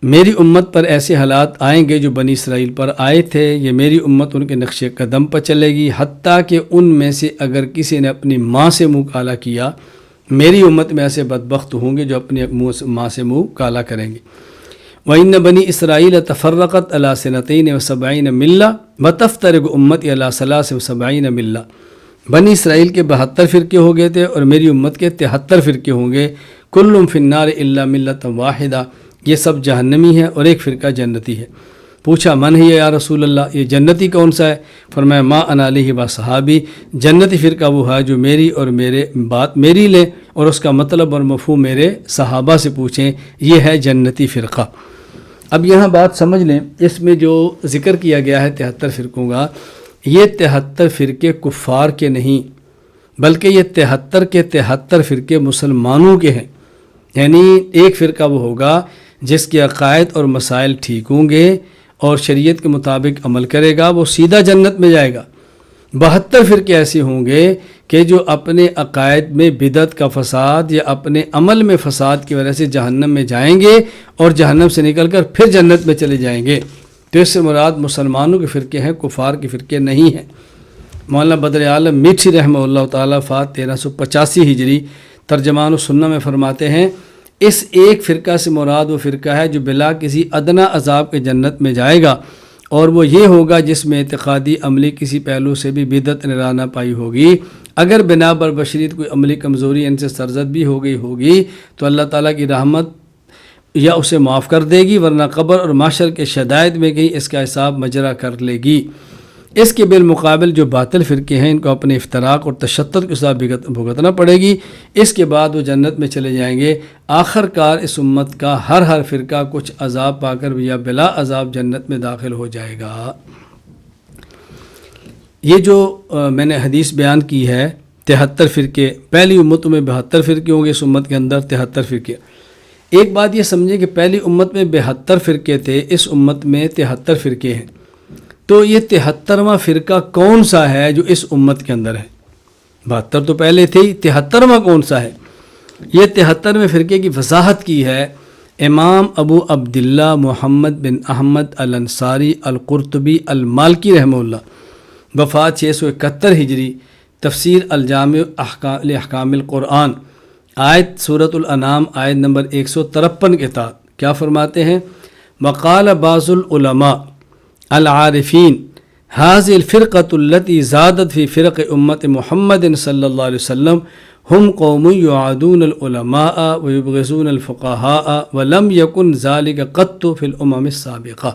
[SPEAKER 1] میری امت پر ایسے حالات آئیں گے جو بنی اسرائیل پر آئے تھے، یہ میری امت ان کے نقش قدم پر چلے گی، حتیٰ کہ ان میں سے اگر کسی نے اپنی ماں سے منہ کالا کیا، میری امت میں ایسے بدبخت ہوں گے جو اپنی ماں سے منہ کالا کریں گے۔ وَإِنَّ بَنِي إِسْرَائِيلَ تَفَرَّقَتْ عَلَىٰ 72 مِلَّةٍ وَتَفْتَرِقُ أُمَّتِي عَلَىٰ 73 مِلَّةٍ۔ بنی اسرائیل کے 72 فرقے ہو گئے تھے اور میری امت کے 73 فرقے ہوں گے، كُلٌّ فِي النَّارِ إِلَّا مِلَّةً وَاحِدَةً، یہ سب جہنمی ہیں اور ایک فرقہ جنتی ہے۔ پوچھا من ہی یا رسول اللہ، یہ جنتی کون سا ہے؟ فرمایا ما انا علیہ و صحابی، جنتی فرقہ وہ ہے جو میری اور میرے بات میری لے اور اس کا مطلب اور مفہوم میرے صحابہ سے پوچھیں، یہ ہے جنتی فرقہ۔ اب یہاں بات سمجھ لیں، اس میں جو ذکر کیا گیا ہے 73 فرقوں کا، یہ 73 فرقے کفار کے نہیں، بلکہ یہ 73 کے 73 فرقے مسلمانوں کے ہیں۔ یعنی ایک فرقہ وہ ہوگا جس کے عقائد اور مسائل ٹھیک ہوں گے اور شریعت کے مطابق عمل کرے گا، وہ سیدھا جنت میں جائے گا۔ 72 فرقے ایسے ہوں گے کہ جو اپنے عقائد میں بدعت کا فساد یا اپنے عمل میں فساد کی وجہ سے جہنم میں جائیں گے اور جہنم سے نکل کر پھر جنت میں چلے جائیں گے۔ تو اس سے مراد مسلمانوں کے فرقے ہیں، کفار کے فرقے نہیں ہیں۔ مولانا بدر عالم میٹھی رحمہ اللہ تعالیٰ فات 1385 ہجری ترجمان السنہ میں فرماتے ہیں، اس ایک فرقہ سے مراد وہ فرقہ ہے جو بلا کسی ادنا عذاب کے جنت میں جائے گا، اور وہ یہ ہوگا جس میں اعتقادی عملی کسی پہلو سے بھی بدعت نرانہ پائی ہوگی۔ اگر بنا بر بشریت کوئی عملی کمزوری ان سے سرزد بھی ہو گئی ہوگی تو اللہ تعالیٰ کی رحمت یا اسے معاف کر دے گی، ورنہ قبر اور معاشر کے شدائد میں کہیں اس کا حساب مجرا کر لے گی۔ اس کے بالمقابل جو باطل فرقے ہیں ان کو اپنے افتراق اور تشدد کے ساتھ بھگتنا پڑے گی، اس کے بعد وہ جنت میں چلے جائیں گے۔ آخر کار اس امت کا ہر فرقہ کچھ عذاب پا کر یا بلا عذاب جنت میں داخل ہو جائے گا۔ یہ جو میں نے حدیث بیان کی ہے 73 فرقے، پہلی امتوں میں 72 فرقے ہوں گے، اس امت کے اندر 73 فرقے۔ ایک بات یہ سمجھیں کہ پہلی امت میں 72 فرقے تھے، اس امت میں 73 فرقے ہیں، تو یہ 73واں فرقہ کون سا ہے جو اس امت کے اندر ہے؟ 72 تو پہلے تھے، 73واں کون سا ہے؟ یہ 73ویں فرقے کی وضاحت کی ہے امام ابو عبداللہ محمد بن احمد الانصاری القرطبی المالکی رحمہ اللہ، وفات 671 ہجری، تفسیر الجامع احکام القرآن، آیت سورۃ الانعام آیت نمبر 153 کے تحت کیا فرماتے ہیں؟ وقال بعض العلماء العارفین هذه الفرقة التي زادت في فرق امت محمد صلی اللہ علیہ وسلم هم قوم يعادون العلماء ويبغضون الفقهاء ولم يكن ذلك قط في الامم السابقہ۔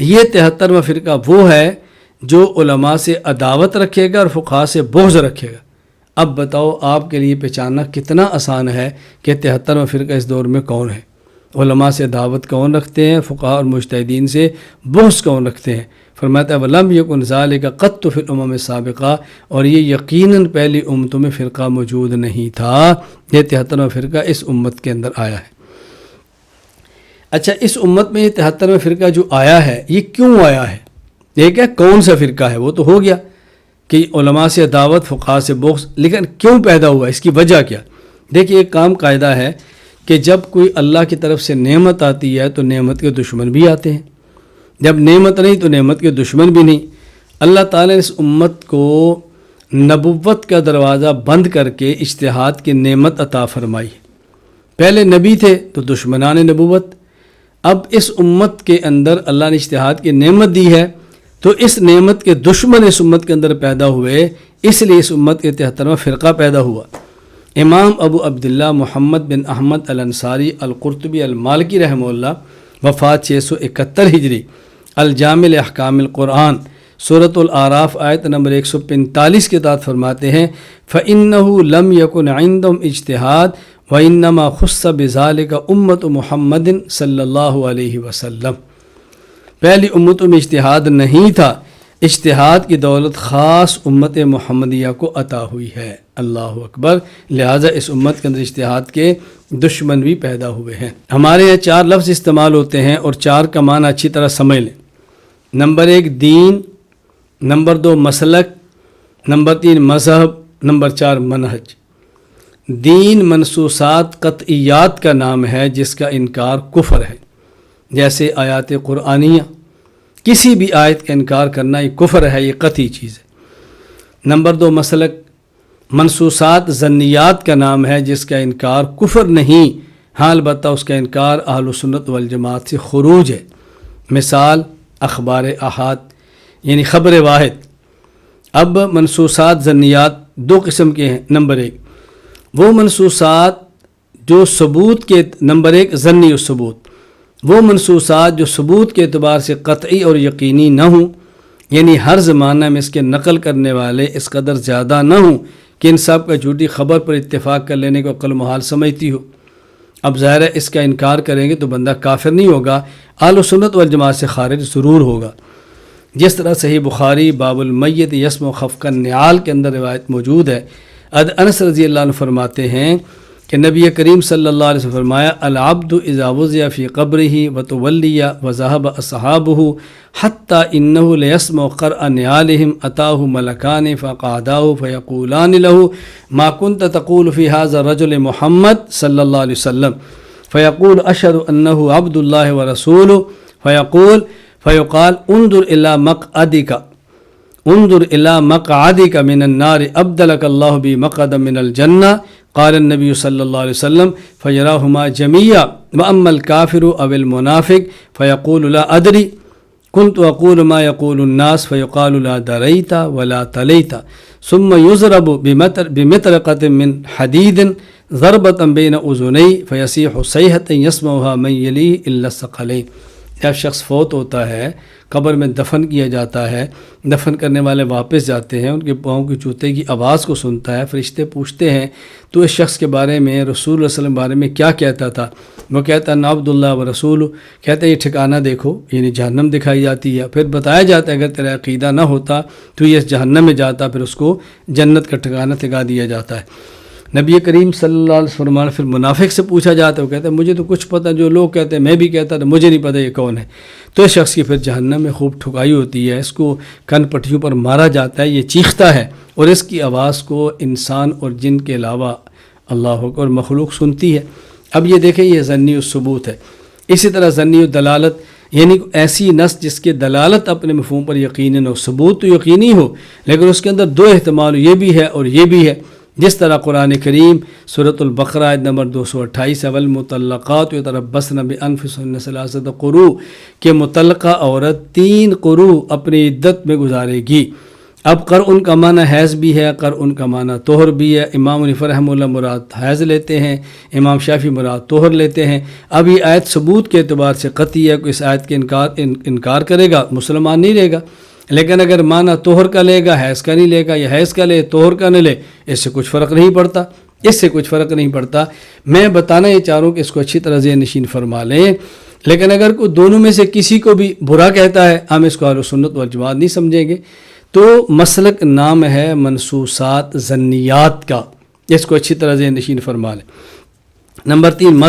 [SPEAKER 1] یہ 73واں فرقہ وہ ہے جو علماء سے عداوت رکھے گا اور فقہاء سے بغض رکھے گا۔ اب بتاؤ آپ کے لیے پہچاننا کتنا آسان ہے کہ 73واں فرقہ اس دور میں کون ہے؟ علماء سے دعوت کون رکھتے ہیں، فقہاء اور مجتہدین سے بغض کون رکھتے ہیں؟ فرماتا ہے وَلَمْ يَكُنْ ذَلِكَ قَطُّ فِي الْأُمَمِ السَّابِقَةِ، اور یہ یقیناً پہلی امتوں میں فرقہ موجود نہیں تھا۔ یہ 73واں فرقہ اس امت کے اندر آیا ہے۔ اچھا، اس امت میں یہ 73واں فرقہ جو آیا ہے یہ کیوں آیا ہے؟ یہ کیا کون سا فرقہ ہے؟ وہ تو ہو گیا کہ علماء سے دعوت، فقہاء سے بغض، لیکن کیوں پیدا ہوا، اس کی وجہ کیا؟ دیکھیے ایک عام قاعدہ ہے کہ جب کوئی اللہ کی طرف سے نعمت آتی ہے تو نعمت کے دشمن بھی آتے ہیں، جب نعمت نہیں تو نعمت کے دشمن بھی نہیں۔ اللہ تعالیٰ نے اس امت کو نبوت کا دروازہ بند کر کے اجتہاد کی نعمت عطا فرمائی۔ پہلے نبی تھے تو دشمنان نبوت، اب اس امت کے اندر اللہ نے اجتہاد کی نعمت دی ہے تو اس نعمت کے دشمن اس امت کے اندر پیدا ہوئے، اس لیے اس امت کے 73واں فرقہ پیدا ہوا۔ امام ابو عبداللہ محمد بن احمد الانصاری القرطبی المالکی رحمہ اللہ، وفات 671 ہجری، الجامع احکام القرآن، سورۃ الاعراف آیت نمبر 145 کے تحت فرماتے ہیں فَإِنَّهُ لَمْ يَكُنْ عِنْدَهُمْ اجتہاد وَإِنَّمَا خُصَّ بِذَلِكَ أُمَّةُ مُحَمَّدٍ صلی اللہ علیہ وسلم۔ پہلی امتوں میں اجتہاد نہیں تھا، اجتہاد کی دولت خاص امت محمدیہ کو عطا ہوئی ہے۔ اللہ اکبر۔ لہٰذا اس امت کے اندر اجتہاد کے دشمن بھی پیدا ہوئے ہیں۔ ہمارے یہاں 4 لفظ استعمال ہوتے ہیں اور 4 کا معنی اچھی طرح سمجھ لیں۔ نمبر 1 دین، نمبر 2 مسلک، نمبر 3 مذہب، نمبر 4 منہج۔ دین منصوصات قطعیات کا نام ہے جس کا انکار کفر ہے، جیسے آیات قرآنیہ، کسی بھی آیت کا انکار کرنا یہ کفر ہے، یہ قطعی چیز ہے۔ نمبر 2 مسلک، منصوصات ظنیات کا نام ہے جس کا انکار کفر نہیں، ہاں البتہ اس کا انکار اہل سنت والجماعت سے خروج ہے۔ مثال اخبار احاد یعنی خبر واحد۔ اب منصوصات ظنیات 2 قسم کے ہیں۔ نمبر 1 وہ منصوصات جو ثبوت کے، نمبر 1 ظنی الثبوت، وہ منصوصات جو ثبوت کے اعتبار سے قطعی اور یقینی نہ ہوں، یعنی ہر زمانہ میں اس کے نقل کرنے والے اس قدر زیادہ نہ ہوں کہ ان سب کا جھوٹی خبر پر اتفاق کر لینے کو عقل محال سمجھتی ہو۔ اب ظاہر ہے اس کا انکار کریں گے تو بندہ کافر نہیں ہوگا، اہل سنت والجماعت سے خارج ضرور ہوگا۔ جس طرح صحیح بخاری باب المیت یسمع خفق النعال کے اندر روایت موجود ہے، انس رضی اللہ عنہ فرماتے ہیں کہ نبی کریم صلی اللہ علیہ وسلم فرمایا العبد اذا وضع فی قبرہ وتولی وذهب اصحابہ حتی انہ لیسمع قرع نعالہم اتاہ ملکان فقعداه فیقولان له ما كنت تقول فی هذا الرجل محمد صلی اللہ علیہ وسلم فیقول اشہد انہ عبد اللہ ورسولہ فیقال انظر الی مقعدک من النار ابدلک اللہ بی مقعدا من الجنہ قال النبی صلی اللہ علیہ وسلم فیراہما جمیعا واما الکافر او المنافق فیقول لا ادری كنت اقول ما يقول الناس فيقال لا دريت ولا تليت ثم يضرب بمطرقة من حديد ضربة بين اذنيه فيصيح صيحة يسمعها من يليه الا الثقلين۔ جب شخص فوت ہوتا ہے، قبر میں دفن کیا جاتا ہے، دفن کرنے والے واپس جاتے ہیں، ان کے پاؤں کی جوتے کی آواز کو سنتا ہے، فرشتے پوچھتے ہیں تو اس شخص کے بارے میں رسول اللہ صلی اللہ علیہ وسلم بارے میں کیا کہتا تھا؟ وہ کہتا ہے عبد اللہ و رسول، کہتے ہیں یہ ٹھکانہ دیکھو، یعنی جہنم دکھائی جاتی ہے۔ پھر بتایا جاتا ہے اگر تیرا عقیدہ نہ ہوتا تو یہ اس جہنم میں جاتا، پھر اس کو جنت کا ٹھکانہ دکھا دیا جاتا ہے۔ نبی کریم صلی اللہ علیہ وسلم پھر منافق سے پوچھا جاتا ہے، وہ کہتا ہے مجھے تو کچھ پتہ، جو لوگ کہتے ہیں میں بھی کہتا تھا، مجھے نہیں پتہ یہ کون ہے۔ تو اس شخص کی پھر جہنم میں خوب ٹھکائی ہوتی ہے، اس کو کن پٹھیوں پر مارا جاتا ہے، یہ چیختا ہے اور اس کی آواز کو انسان اور جن کے علاوہ اللہ اور مخلوق سنتی ہے۔ اب یہ دیکھیں یہ ظنی الثبوت ہے۔ اسی طرح ظنی الدلالت یعنی ایسی نص جس کے دلالت اپنے مفہوم پر یقیناً ہو، ثبوت تو یقینی ہو لیکن اس کے اندر دو احتمال، یہ بھی ہے اور یہ بھی ہے۔ جس طرح قرآن کریم سورۃ البقرہ آیت نمبر 228 والمطلقات یتربصن بانفسہن ثلاثۃ قروء کہ مطلقہ عورت 3 قروء اپنی عدت میں گزارے گی۔ اب قرء کا معنی حیض بھی ہے، قرء کا معنی طہر بھی ہے۔ امام حنیفہ رحمہ اللہ مراد حیض لیتے ہیں، امام شافعی مراد طہر لیتے ہیں۔ اب یہ آیت ثبوت کے اعتبار سے قطعی ہے، کوئی اس آیت کے انکار کرے گا مسلمان نہیں رہے گا، لیکن اگر معنی طہر کا لے گا حیض کا نہیں لے گا، یا حیض کا لے طہر کا نہ لے، اس سے کچھ فرق نہیں پڑتا، اس سے کچھ فرق نہیں پڑتا۔ میں بتانا یہ چاہ رہا ہوں کہ اس کو اچھی طرح ذہن نشین فرما لیں، لیکن اگر کوئی دونوں میں سے کسی کو بھی برا کہتا ہے ہم اس کو اہل سنت والجماعت نہیں سمجھیں گے۔ تو مسلک نام ہے منصوصات ظنیات کا، اس کو اچھی طرح ذہن نشین فرما لیں۔ نمبر 3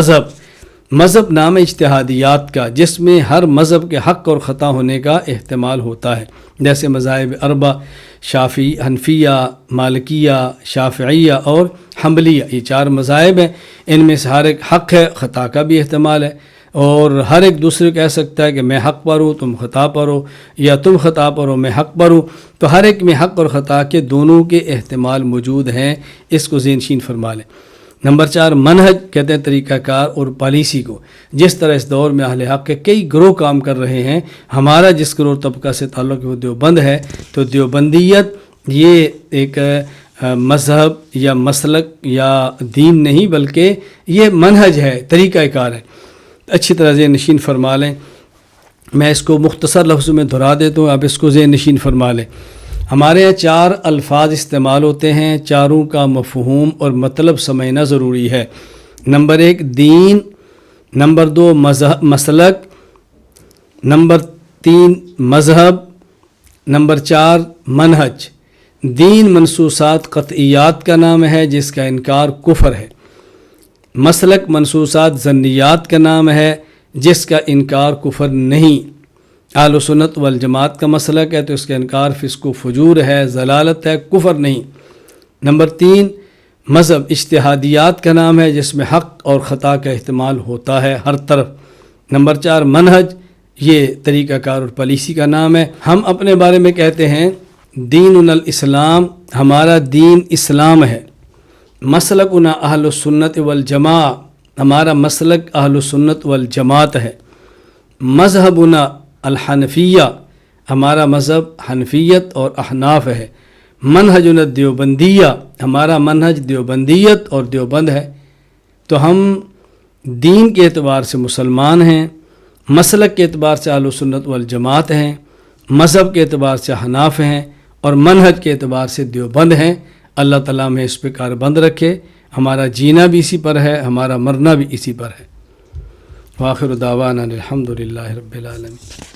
[SPEAKER 1] مذہب نام ہے اجتہادیات کا، جس میں ہر مذہب کے حق اور خطا ہونے کا احتمال ہوتا ہے، جیسے مذاہب اربع شافعی، حنفیہ، مالکیہ، شافعیہ اور حنبلیہ، یہ 4 مذاہب ہیں۔ ان میں سے ہر ایک حق ہے، خطا کا بھی احتمال ہے، اور ہر ایک دوسرے کہہ سکتا ہے کہ میں حق پر ہوں تم خطا پر ہو، یا تم خطا پر ہو میں حق پر ہوں۔ تو ہر ایک میں حق اور خطا کے دونوں کے احتمال موجود ہیں، اس کو ذہن نشین فرما لیں۔ نمبر 4 منہج کہتے ہیں طریقہ کار اور پالیسی کو، جس طرح اس دور میں اہل حق کے کئی گروہ کام کر رہے ہیں۔ ہمارا جس گروہ طبقہ سے تعلق ہے وہ دیوبند ہے، تو دیوبندیت یہ ایک مذہب یا مسلک یا دین نہیں بلکہ یہ منہج ہے، طریقہ کار ہے۔ اچھی طرح ذہن نشین فرما لیں۔ میں اس کو مختصر لفظوں میں دہرا دیتا ہوں، اب اس کو ذہن نشین فرما لیں۔ ہمارے یہاں 4 الفاظ استعمال ہوتے ہیں، چاروں کا مفہوم اور مطلب سمجھنا ضروری ہے۔ نمبر 1 دین، نمبر 2 مسلک، نمبر 3 مذہب، نمبر 4 منہج۔ دین منصوصات قطعیات کا نام ہے جس کا انکار کفر ہے۔ مسلک منصوصات ظنیات کا نام ہے جس کا انکار کفر نہیں۔ اہل سنت والجماعت کا مسلک ہے تو اس کا انکار فسق و فجور ہے، ضلالت ہے، کفر نہیں۔ نمبر 3 مذہب اجتہادیات کا نام ہے جس میں حق اور خطا کا احتمال ہوتا ہے ہر طرف۔ نمبر 4 منہج، یہ طریقہ کار اور پالیسی کا نام ہے۔ ہم اپنے بارے میں کہتے ہیں دیننا الاسلام، ہمارا دین اسلام ہے۔ مسلکنا اہل السنت والجماعت، ہمارا مسلک اہل السنت والجماعت ہے۔ مذہبنا الحنفیہ، ہمارا مذہب حنفیت اور احناف ہے۔ منہجنا دیوبندیہ، ہمارا منہج دیوبندیت اور دیوبند ہے۔ تو ہم دین کے اعتبار سے مسلمان ہیں، مسلک کے اعتبار سے اہل سنت والجماعت ہیں، مذہب کے اعتبار سے حناف ہیں، اور منہج کے اعتبار سے دیوبند ہیں۔ اللہ تعالیٰ ہمیں اس پہ کاربند رکھے، ہمارا جینا بھی اسی پر ہے، ہمارا مرنا بھی اسی پر ہے۔ وآخر دعوانا الحمد للہ رب العالمین۔